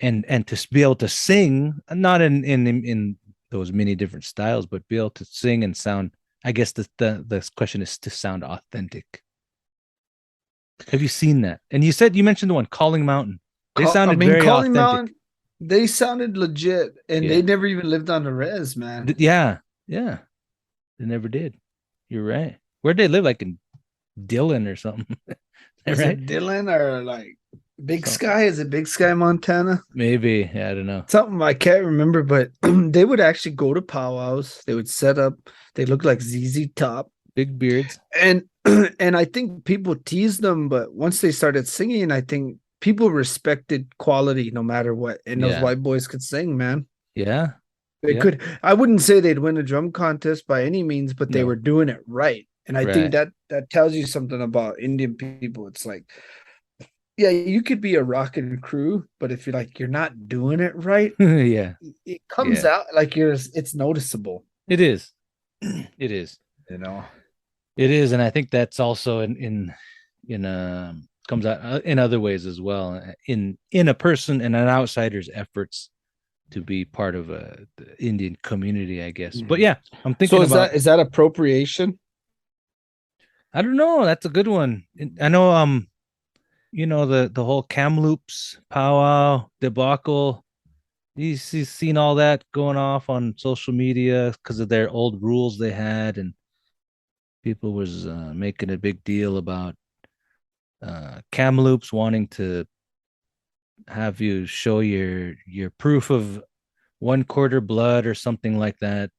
and to be able to sing, not in those many different styles, but be able to sing and sound. I guess the question is to sound authentic. Have you seen that? And you mentioned the one Calling Mountain. They I sounded mean, very Calling authentic. Mountain, they sounded legit, and they Yeah. never even lived on the res, man. Yeah. Yeah. They never did. You're right. Where'd they live? Like in Dillon or something. Was Right? it Dillon or like Big So Sky? Is it Big Sky, Montana? maybe. Yeah, I don't know. Something I can't remember, but they would actually go to powwows. They would set up. They looked like ZZ Top, Big beards. and and I think people teased them, but once they started singing, I think people respected quality no matter what. And those Yeah. white boys could sing, man. Yeah. They Yeah. could. I wouldn't say they'd win a drum contest by any means, but they No. were doing it right. And I think Right. that tells you something about Indian people. It's like, yeah, you could be a rockin' crew, but if you're not doing it right, Yeah. it comes Yeah. out like it's noticeable, It is. It is. you know. It is, and I think that's also in comes out in other ways as well, in a person and an outsider's efforts to be part of the Indian community, I guess. But Mhm. yeah, I'm So thinking about. is that appropriation? I don't know. That's a good one. I know. The whole Kamloops powwow debacle. He's seen all that going off on social media because of their old rules they had, and people was making a big deal about Kamloops wanting to have you show your proof of 1/4 blood or something like that.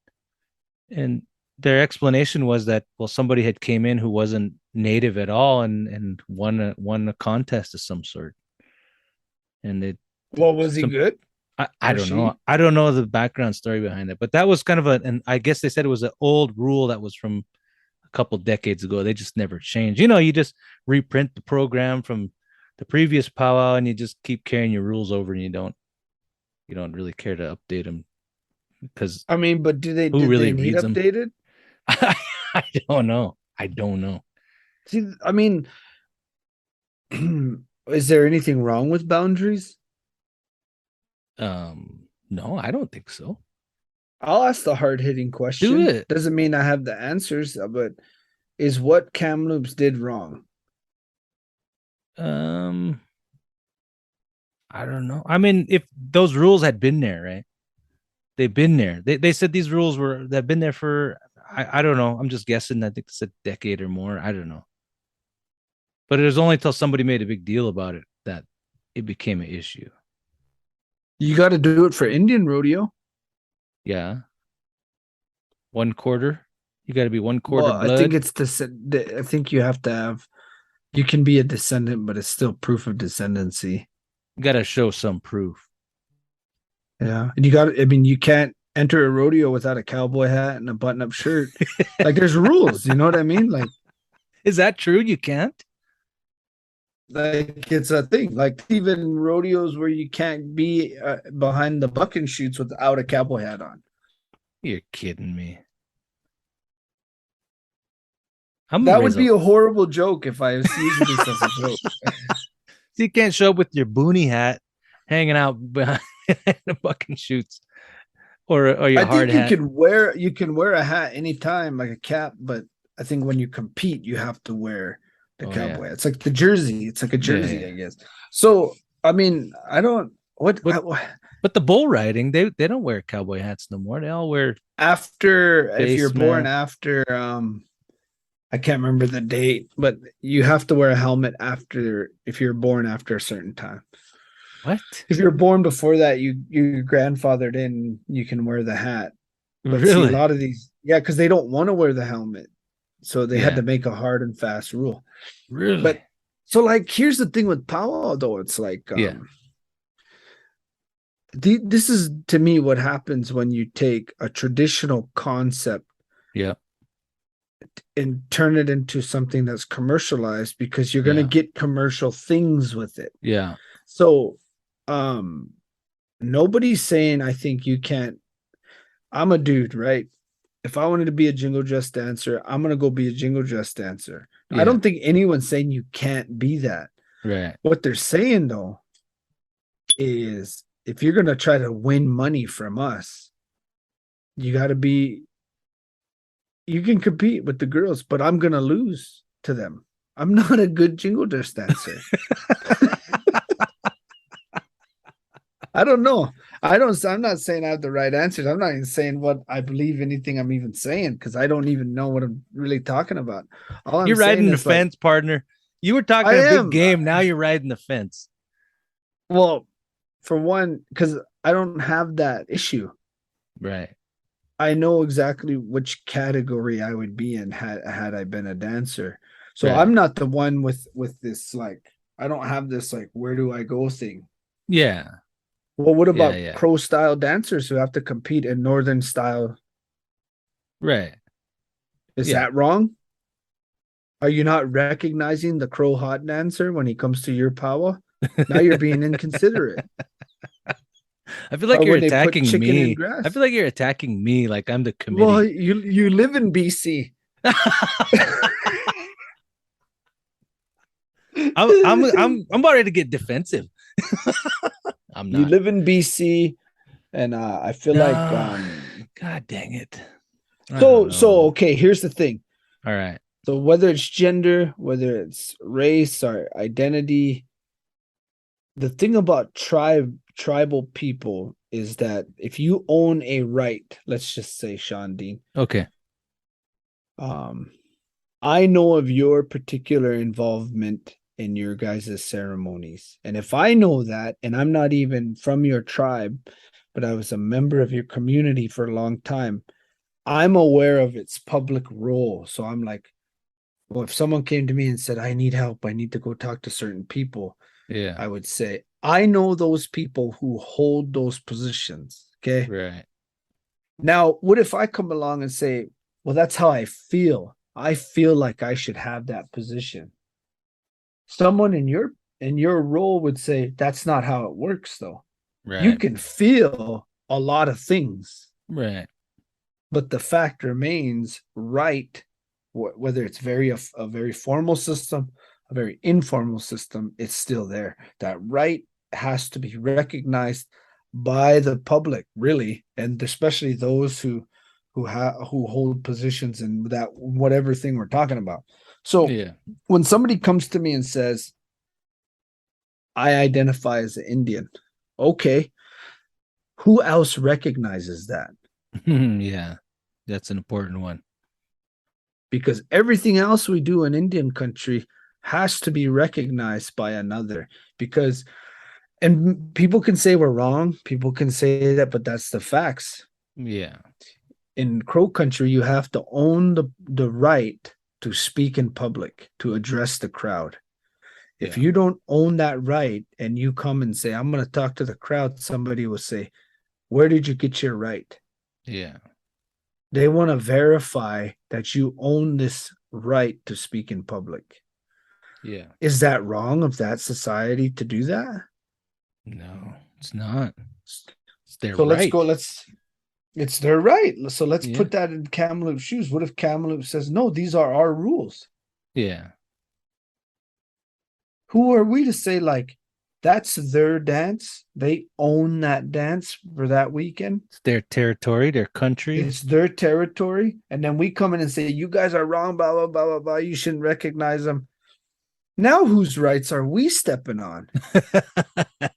And their explanation was that, well, somebody had came in who wasn't native at all and won a contest of some sort. And it Well, was he some good I or don't know. she? I don't know the background story behind it, but that was kind of and I guess they said it was an old rule that was from a couple decades ago. They just never changed. You just reprint the program from the previous powwow and you just keep carrying your rules over and you don't really care to update them because I mean, but who did they really need reads them? updated? I don't know. I don't know. See, I mean, is there anything wrong with boundaries? No, I don't think so. I'll ask the hard hitting Do question. it. Doesn't mean I have the answers, but is what Kamloops did wrong? Um, I don't know. I mean, if those rules had been there, right? They've been there. They said these rules they've been there for I don't know. I'm just guessing. I think it's a decade or more. I don't know. But it was only until somebody made a big deal about it that it became an issue. You got to do it for Indian rodeo. Yeah. 1/4. You got to be 1/4 Well, I think blood. it's I think you have to have. You can be a descendant, but it's still proof of descendancy. You got to show some proof. Yeah, and you got. I mean, you can't enter a rodeo without a cowboy hat and a button-up shirt. Like, there's rules. You know what I mean? Is that true? You can't? Like it's a thing. Like even rodeos where you can't be behind the bucking chutes without a cowboy hat on. You're kidding me. I'm gonna That raise would a. be a horrible joke if I was using this as a joke. So you can't show up with your boonie hat hanging out behind the bucking shoots or your I hard think hat. you can wear a hat anytime, like a cap, but I think when you compete, you have to wear the Oh yeah. cowboy. It's like the jersey. It's like a Yeah, jersey, yeah. I guess. So I mean, I don't But but the bull riding, they don't wear cowboy hats no more. They all wear after if you're face born mask. after I can't remember the date, but you have to wear a helmet after if you're born after a certain time. What? If you're born before that, you grandfathered in, you can wear the hat. But see, a Really? lot of these, yeah, because they don't want to wear the helmet, so they had Yeah. to make a hard and fast rule. Really? But so, like, here's the thing with powwow, though. It's like, Yeah. this is to me what happens when you take a traditional concept Yeah. and turn it into something that's commercialized because you're going to Yeah. get commercial things with it. Yeah. So, nobody's saying I think you can't. I'm a dude, right? If I wanted to be a jingle dress dancer, I'm gonna go be a jingle dress dancer. I Yeah. don't think anyone's saying you can't be that. Right. What they're saying though is if you're gonna try to win money from us, you got to be. You can compete with the girls, but I'm gonna lose to them. I'm not a good jingle dress dancer. I don't know. I'm not saying I have the right answers. I'm not even saying what I believe anything I'm even saying because I don't even know what I'm really talking about. All I'm You're saying riding the is like fence, partner. You were I talking a big am. game. Now you're riding the fence. Well, for one, because I don't have that issue. Right. I know exactly which category I would be in had I been a dancer. So Right. I'm not the one with this like I don't have this like where do I go thing. Yeah. Well, what Yeah. about Yeah. pro style dancers who have to compete in northern style? Right. Is Yeah. that wrong? Are you not recognizing the crow hot dancer when he comes to your powwow? Now you're being inconsiderate. I feel like Or you're when they put attacking chicken in me. I grass. feel like you're attacking me like I'm the Well, committee. you live in BC. I'm about ready to get defensive. I'm You not. live in BC, and I feel like No. God dang it. I don't so know. okay, here's the thing. All right. So whether it's gender, whether it's race or identity, the thing about tribal people is that if you own a right, let's just say Sean Dean, Okay. um, I know of your particular involvement in your guys' ceremonies. And if I know that, and I'm not even from your tribe, but I was a member of your community for a long time, I'm aware of its public role. So I'm like, well, if someone came to me and said, I need help, I need to go talk to certain people, Yeah. I would say, I know those people who hold those positions. Okay. Right. Now, what if I come along and say, well, that's how I feel. I feel like I should have that position. Someone in your role would say, that's not how it works, though. You Right. can feel a lot of things, Right. but the fact remains right, whether it's a very formal system, a very informal system, it's still there. That right has to be recognized by the public, really, and especially those who hold positions in that whatever thing we're talking about. So Yeah. when somebody comes to me and says, I identify as an Indian, okay, who else recognizes that? Yeah. That's an important one. Because everything else we do in Indian country has to be recognized by another. Because, and people can say we're wrong, people can say that, but that's the facts. Yeah. In Crow country, you have to own the right to speak in public, to address the crowd. If Yeah. you don't own that right and you come and say, I'm going to talk to the crowd, somebody will say, where did you get your right? Yeah. They want to verify that you own this right to speak in public. Yeah. Is that wrong of that society to do that? No, it's not. It's their So let's right. go. It's their right. So let's Yeah. put that in Kamloops' shoes. What if Kamloops says, no, these are our rules? Yeah. Who are we to say, like, that's their dance? They own that dance for that weekend. It's their territory, their country. It's their territory. And then we come in and say, you guys are wrong, blah, blah, blah, blah, blah. You shouldn't recognize them. Now, whose rights are we stepping on?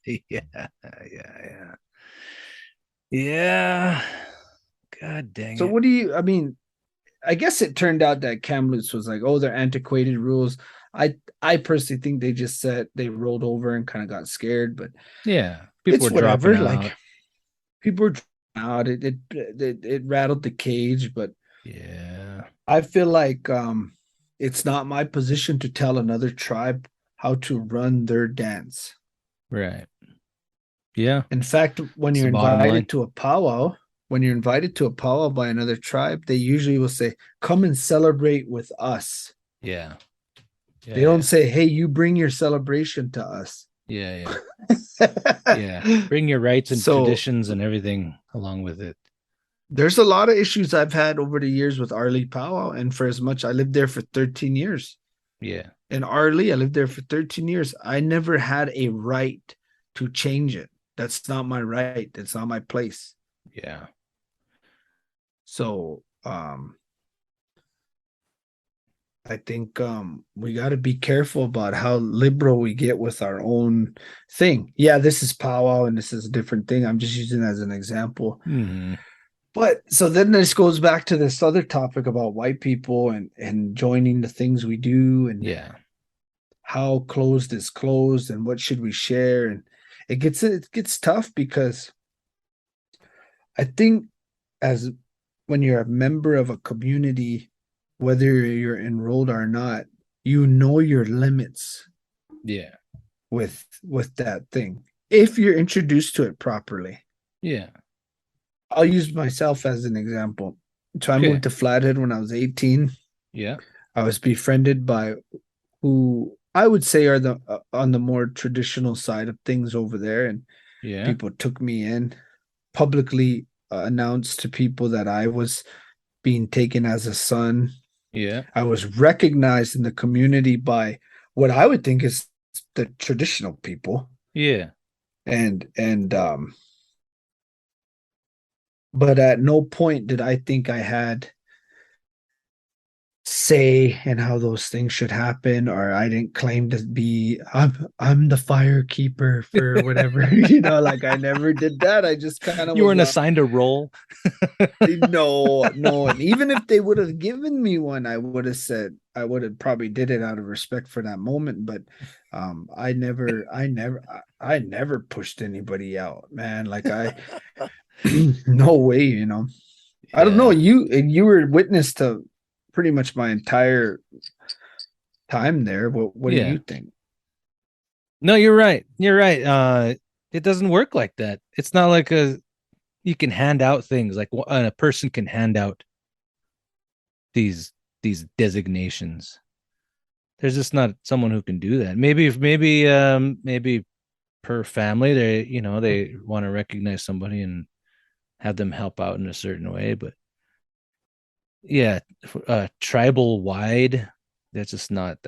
Yeah. Yeah. Yeah. God dang So, it. what do you, I mean, I guess it turned out that Kamloops was like, oh, they're antiquated rules. I personally think they just said they rolled over and kind of got scared, but Yeah. People it's were dropping whatever. out. Like people were out. It rattled the cage, but Yeah. I feel like it's not my position to tell another tribe how to run their dance. Right. Yeah. In fact, It's the bottom line. when you're invited to a powwow by another tribe, they usually will say, "Come and celebrate with us." Yeah. They Yeah. don't Yeah. say, "Hey, you bring your celebration to us." Yeah. Yeah. Bring your rights and So traditions and everything along with it. there's a lot of issues I've had over the years with Arlie Powwow, and for as much I lived there for 13 years. Yeah. In Arlie, I lived there for 13 years. I never had a right to change it. That's not my right. It's not my place. Yeah. So I think we got to be careful about how liberal we get with our own thing. Yeah, this is powwow and this is a different thing. I'm just using it as an example. Hmm. But so then this goes back to this other topic about white people and joining the things we do and Yeah. how closed is closed and what should we share. And it gets tough because I think as when you're a member of a community, whether you're enrolled or not, you know your limits Yeah. with that thing if you're introduced to it properly. Yeah. I'll use myself as an example. So I Okay. moved to Flathead when I was 18. Yeah. I was befriended by who I would say are the on the more traditional side of things over there, and Yeah. people took me in, publicly announced to people that I was being taken as a son. Yeah. I was recognized in the community by what I would think is the traditional people, Yeah. and but at no point did I think I had say in how those things should happen, or I didn't claim to be I'm the fire keeper for whatever. Like I never did that. I just kind of You was weren't assigned a role. no, and even if they would have given me one, I would have said I would have probably did it out of respect for that moment. But I never pushed anybody out, man. Like I no way. I don't know. Yeah. You were witness to pretty much my entire time there. What do Yeah. you think? No, you're right. You're right. It doesn't work like that. It's not like you can hand out things like a person can hand out these these designations. There's just not someone who can do that. Maybe per family they want to recognize somebody and have them help out in a certain way, but yeah, tribal wide, that's not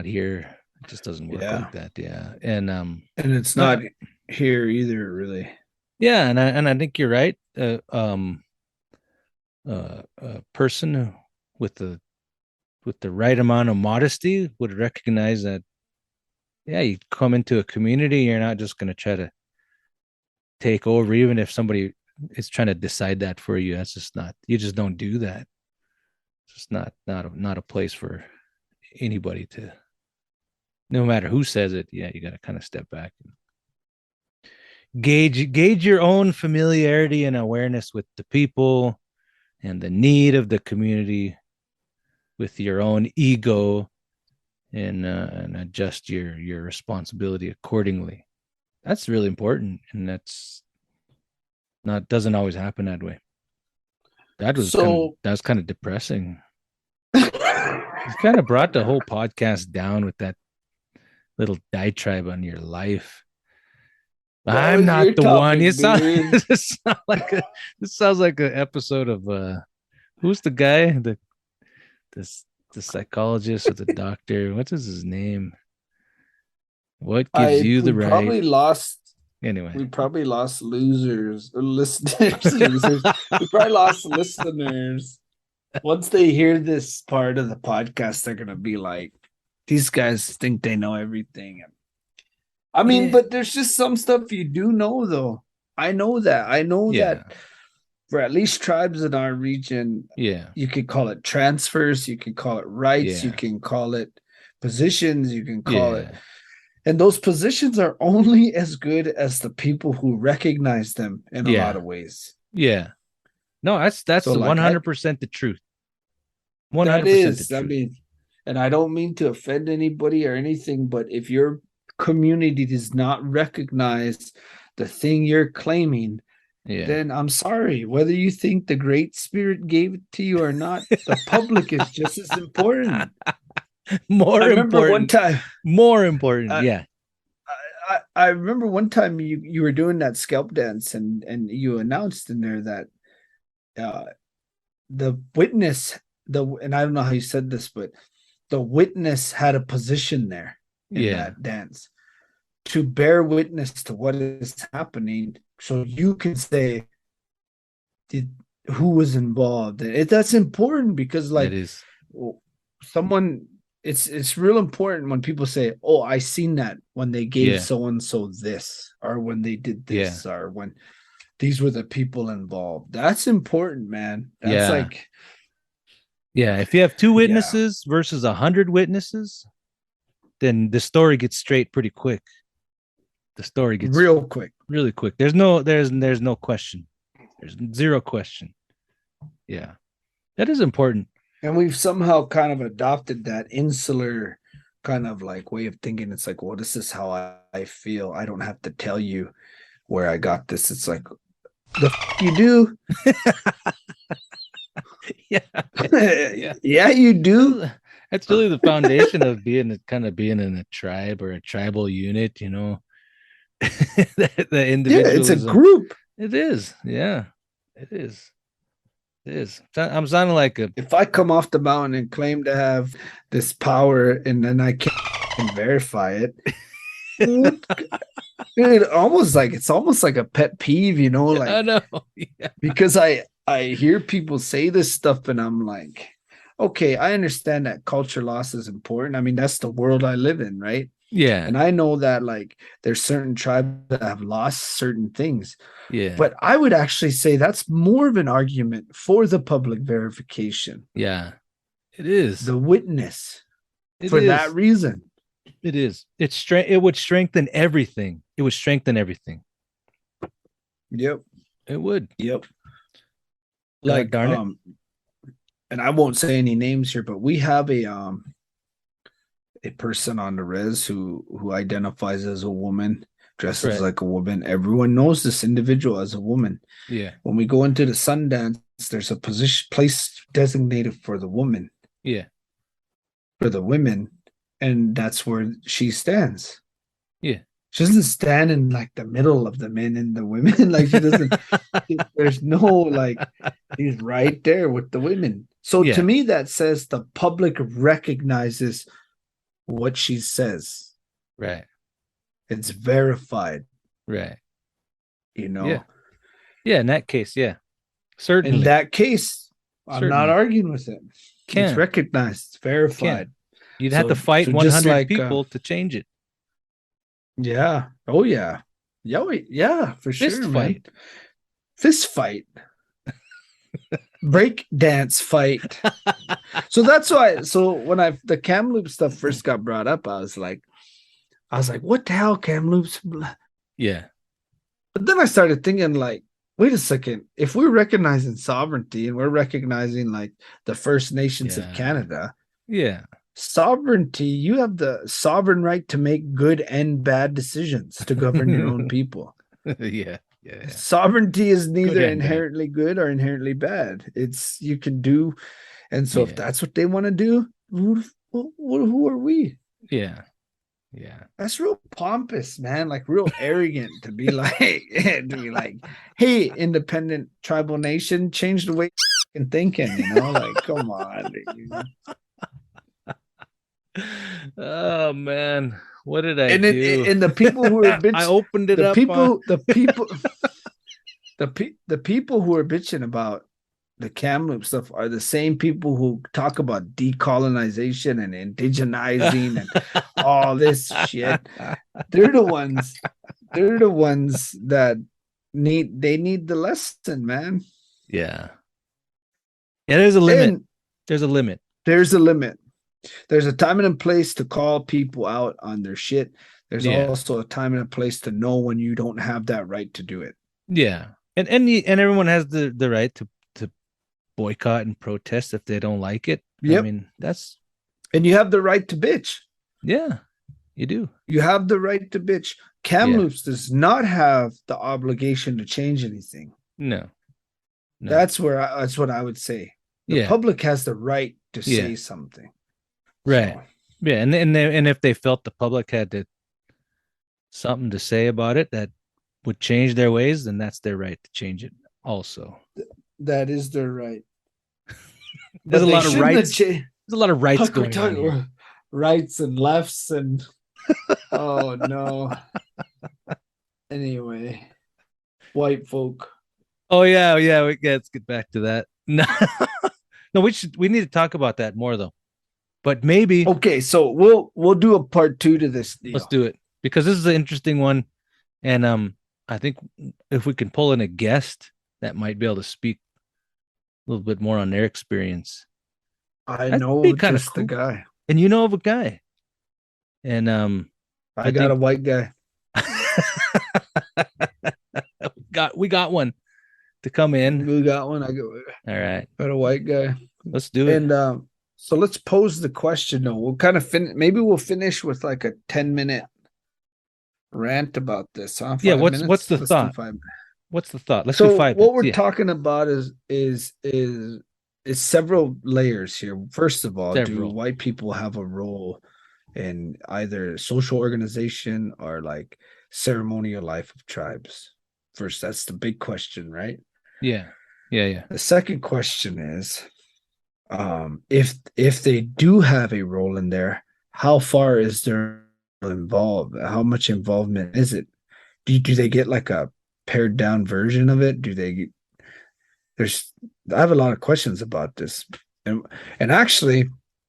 here. It just doesn't work Yeah, like that. Yeah. And and it's no, not here either, really. yeah, and I think you're right. A person with the right amount of modesty would recognize that, yeah, you come into a community, you're not just going to try to take over, even if somebody is trying to decide that for you. That's just not, you just don't do that. It's just not a place for anybody to, no matter who says it. Yeah, you got to kind of step back and gauge your own familiarity and awareness with the people and the need of the community with your own ego, and adjust your responsibility accordingly. That's really important, and that's not doesn't always happen that way. So That was kind of depressing. You kind of brought the whole podcast down with that little diatribe on your life. that I'm was not your the one. topic, dude. This sounds like an episode of who's the guy? This the psychologist or the doctor. What is his name? What gives I you we the right? probably lost Anyway. we probably lost losers or listeners. Losers. We probably lost listeners. Once they hear this part of the podcast, they're gonna be like, these guys think they know everything. I mean, Yeah. but there's just some stuff you do know, though. I know that. I know Yeah. that for at least tribes in our region, Yeah. you could call it transfers, you can call it rights, you Yeah. can call it positions, you can call it. Yeah. And those positions are only as good as the people who recognize them in a lot Yeah. of ways. Yeah. No, that's So, the like, I 100% the truth. that 100% the is, I truth. mean, and I don't mean to offend anybody or anything, but if your community does not recognize the thing you're claiming, Yeah. then I'm sorry. Whether you think the Great Spirit gave it to you or not, the public is just as important. I More remember one important. time. More important. I, Yeah. I remember one time you were doing that scalp dance and you announced in there that uh, the witness and I don't know how you said this, but the witness had a position there in Yeah. that dance. to bear witness to what is happening, so you can say did who was involved. That's important because It like is. someone it's real important when people say, oh, I seen that when they gave Yeah. so and so this, or when they did Yeah. this, or when these were the people involved. That's important, man. That's Yeah. like, Yeah. If you have two yeah, witnesses versus 100 witnesses, then the story gets straight pretty quick. The story gets real quick. really quick. There's no question. There's zero question. Yeah. That is important. And we've somehow kind of adopted that insular kind of like way of thinking. It's like, well, this is how I feel. I don't have to tell you where I got this. It's like, you do. Yeah. Yeah. Yeah, you do. That's really the foundation of being in a tribe or a tribal unit, you know. The Yeah, it's a individualism. group. It is. Yeah. It is. It is. I'm sounding like a If I come off the mountain and claim to have this power and then I can't verify it, it's almost like a pet peeve, you know, I like know. Yeah. because I hear people say this stuff and I'm like, okay, I understand that culture loss is important. I mean, that's the world I live in, right? Yeah. And I know that like there's certain tribes that have lost certain things. Yeah. But I would actually say that's more of an argument for the public verification, Yeah. It is. the witness, It for that is. reason. It is. It would strengthen everything. It would strengthen everything. Yep. It would. Yep. God Like darn it. and I won't say any names here, but we have a person on the res who identifies as a woman, dresses Right. like a woman. Everyone knows this individual as a woman. Yeah. When we go into the Sundance, there's a place designated for the woman, Yeah. for the women, and that's where she stands. Yeah. She doesn't stand in like the middle of the men and the women. Like she doesn't. There's no like. He's right there with the women. So to Yeah. me, that says the public recognizes what she says. Right. It's verified. Right. You know. Yeah. Yeah. In that case, yeah. In Certainly. that case, I'm not Certainly. arguing with it. It's Can. recognized. It's verified. You'd have to fight so 100 just like, people to change it. Yeah. Oh yeah. Yeah. Yeah. For Fist sure, man. fight. Fist fight. Break dance fight. So that's why. So when the Kamloops stuff first got brought up, I was like, what the hell, Kamloops? But Yeah. then I started thinking, like, wait a second. If we're recognizing sovereignty and we're recognizing like the First Nations of Yeah. Canada, Yeah. sovereignty, you have the sovereign right to make good and bad decisions to govern your own people. Yeah. Yeah. Sovereignty is neither and bad. inherently good or inherently bad. It's you can do, and so if Yeah. that's what they want to do, who are we? Yeah. Yeah. That's real pompous, man. Like real arrogant to be like, hey, independent tribal nation, change the way you're thinking. You know, like come on. Oh man, what did I And do? and the people who are I opened it the up. people, the people, the people who are bitching about the Kamloops stuff are the same people who talk about decolonization and indigenizing and all this shit. They're the ones. They're the ones that need the lesson, man. Yeah. Yeah, there's a limit. And There's a limit. there's a limit. There's a time and a place to call people out on their shit. There's Yeah. also a time and a place to know when you don't have that right to do it. Yeah. And everyone has the right to boycott and protest if they don't like it. Yep. I mean, that's And you have the right to bitch. yeah, you do. You have the right to bitch. Kamloops does not have the obligation to change anything. No. That's what I would say. The public has the right to say something. Right. So, Yeah, and if they felt the public had something to say about it that would change their ways, then that's their right to change it also. that is their right. There's a But lot of they shouldn't have rights. There's a lot of rights Fuck, we're going on talking here. rights and lefts and Oh no. Anyway, white folk. Oh yeah, yeah. Let's get back to that. No, no, we need to talk about that more though. But maybe Okay, so we'll do a part two to this let's deal. do it because this is an interesting one, and I think if we can pull in a guest that might be able to speak a little bit more on their experience, I that'd be know kind of just the cool. guy. And you know of a guy, and I I got a think white guy. we got one to come in. We got one. All right, got a white guy. let's do it. And so let's pose the question though. We'll kind of maybe we'll finish with like a 10-minute rant about this, huh? Yeah, Five what's minutes. the Let's do thought? 5. What's the thought? Let's do So five what minutes. we're Yeah, talking about is several layers here. First of all, do several. white people have a role in either social organization or like ceremonial life of tribes? First, that's the big question, right? Yeah, yeah, yeah. The second question is, if they do have a role in there, how far is their involved? How much involvement is it? Do they get like a pared down version of it? Do they there's I have a lot of questions about this. And actually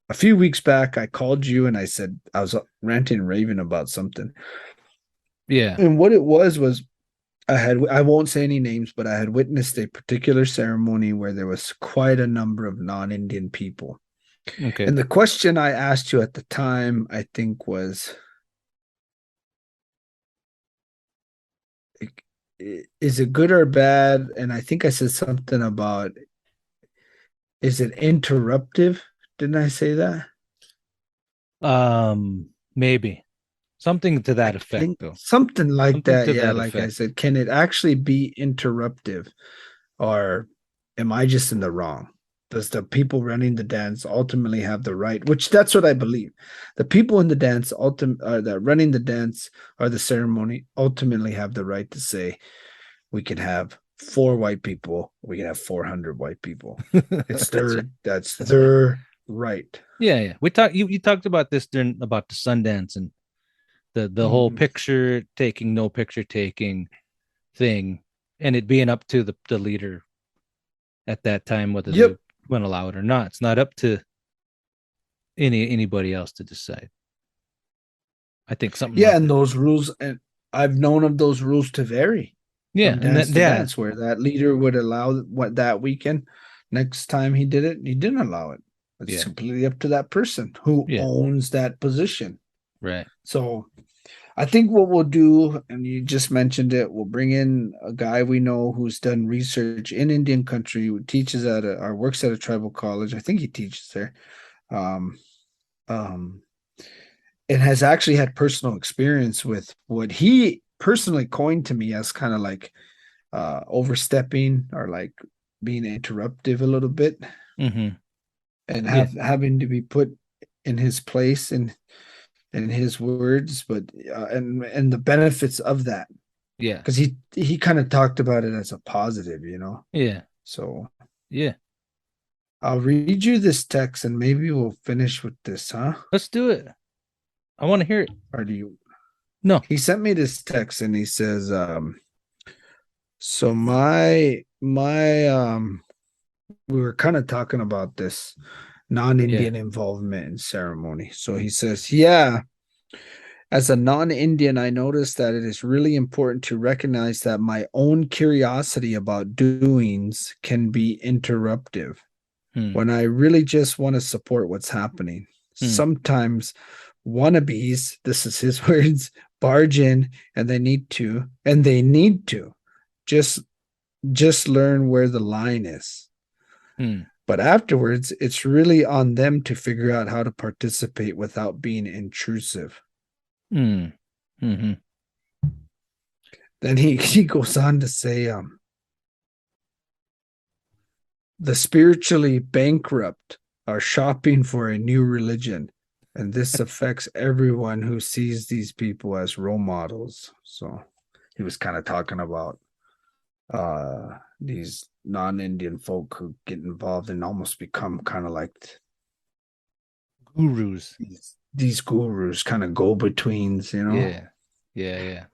a few weeks back I called you and I said I was ranting and raving about something. Yeah. And what it was I won't say any names, but I had witnessed a particular ceremony where there was quite a number of non-Indian people. Okay. And the question I asked you at the time, I think, was, is it good or bad? And I think I said something about, is it interruptive? Didn't I say that? Maybe something to that I effect, think though. something like Something that. to Yeah, that like I effect. said, can it actually be interruptive? Or am I just in the wrong? Does the people running the dance ultimately have the right? Which that's what I believe. The people in the dance, that running the dance or the ceremony, ultimately have the right to say, we can have 4 white people, we can have 400 white people. It's That's right. that's That's right. their right. Yeah, yeah. We talked. You talked about this during about the Sundance and the whole Mhm. picture taking, no picture taking thing, and it being up to the leader at that time whether they Yep. want to allow it or not. It's not up to anybody else to decide. I think something Yeah, like and that. those rules, and I've known of those rules to vary Yeah, from and dance then to yeah, dance, where that leader would allow what that weekend. Next time he did it, he didn't allow it. It's yeah, completely up to that person who yeah. owns that position. Right. So I think what we'll do, and you just mentioned it, we'll bring in a guy we know who's done research in Indian country, who teaches or works at a tribal college. I think he teaches there. Um, um, and has actually had personal experience with what he personally coined to me as kind of like overstepping or like being interruptive a little bit, Mm-hmm. and Yeah, having to be put in his place and in his words, but and the benefits of that, yeah, because he kind of talked about it as a positive, yeah, so yeah. I'll read you this text and maybe we'll finish with this, huh? Let's do it. I want to hear it. Or do you No. He sent me this text and he says, so my we were kind of talking about this Yeah. non-Indian involvement in ceremony. So he says, yeah, as a non-Indian, I noticed that it is really important to recognize that my own curiosity about doings can be interruptive Hmm. when I really just want to support what's happening. Hmm. Sometimes wannabes, this is his words, barge in and they need to just learn where the line is. Hmm. But afterwards, it's really on them to figure out how to participate without being intrusive. Hmm. Hmm. Then he goes on to say, the spiritually bankrupt are shopping for a new religion, and this affects everyone who sees these people as role models. So he was kind of talking about these non-Indian folk who get involved and almost become kind of like Gurus. these gurus, kind of go betweens, you know. Yeah. Yeah, yeah.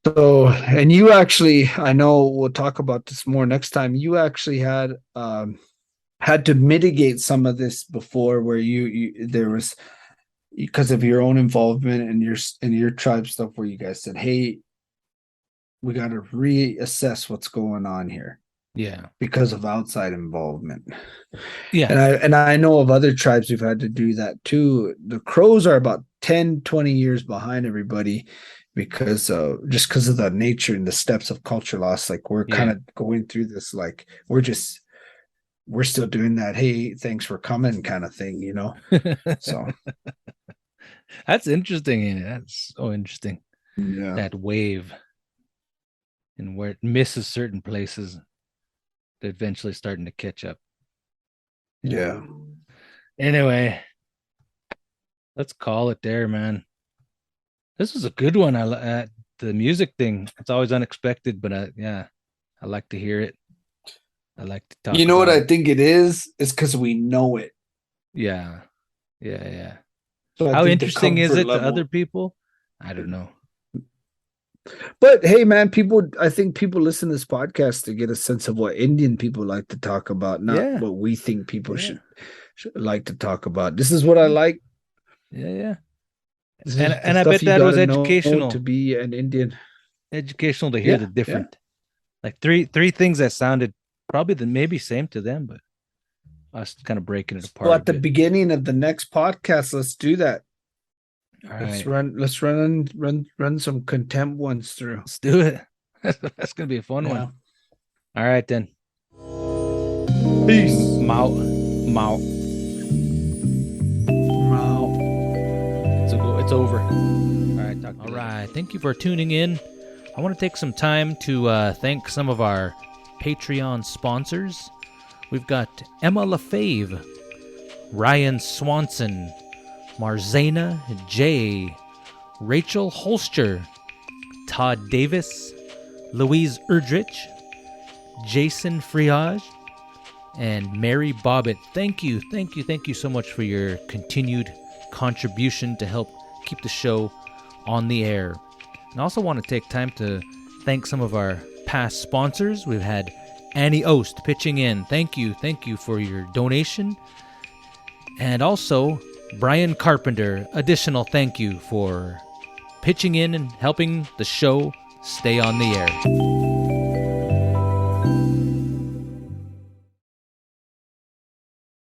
So, and you actually, I know we'll talk about this more next time. You actually had to mitigate some of this before, where you there was, because of your own involvement and your tribe stuff, where you guys said, "Hey, we got to reassess what's going on here Yeah. because of outside involvement." Yeah. And I know of other tribes who've had to do that too. The Crows are about 10, 20 years behind everybody, because just because of the nature and the steps of culture loss. Like, we're kind Yeah. of going through this, like we're still doing that, hey, thanks for coming kind of thing, you know. So That's interesting. Yeah, that's so interesting. yeah. That wave and where it misses certain places, that eventually starting to catch up. Yeah. Yeah. Anyway, let's call it there, man. This was a good one. The music thing. It's always unexpected, but yeah, I like to hear it. I like to You talk know what about I it. think it is? It's because we know it. Yeah, yeah, yeah. So I How think the interesting is comfort it to other level. people? I don't know. But hey, man, I think people listen to this podcast to get a sense of what Indian people like to talk about, not Yeah, what we think people yeah, should like to talk about. This is what I like. yeah, yeah. This And is the I stuff bet you that got was to know to educational, be an Indian. educational to hear the Yeah, yeah. different, like three things that sounded probably the maybe same to them, but us kind of breaking it So apart a at the bit. beginning of the next podcast, let's do that. All right, Let's run some contempt ones through. let's do it. That's gonna be a fun one. Yeah. All right then. Peace. Mao, Mao. Wow. It's over. All right, talk to you later. All right, thank you for tuning in. I want to take some time to thank some of our Patreon sponsors. We've got Emma LaFave, Ryan Swanson, Marzana J, Rachel Holster, Todd Davis, Louise Erdrich, Jason Friage, and Mary Bobbitt. Thank you so much for your continued contribution to help keep the show on the air. And I also want to take time to thank some of our past sponsors. We've had Annie Ost pitching in. Thank you for your donation. And also Brian Carpenter, additional thank you for pitching in and helping the show stay on the air.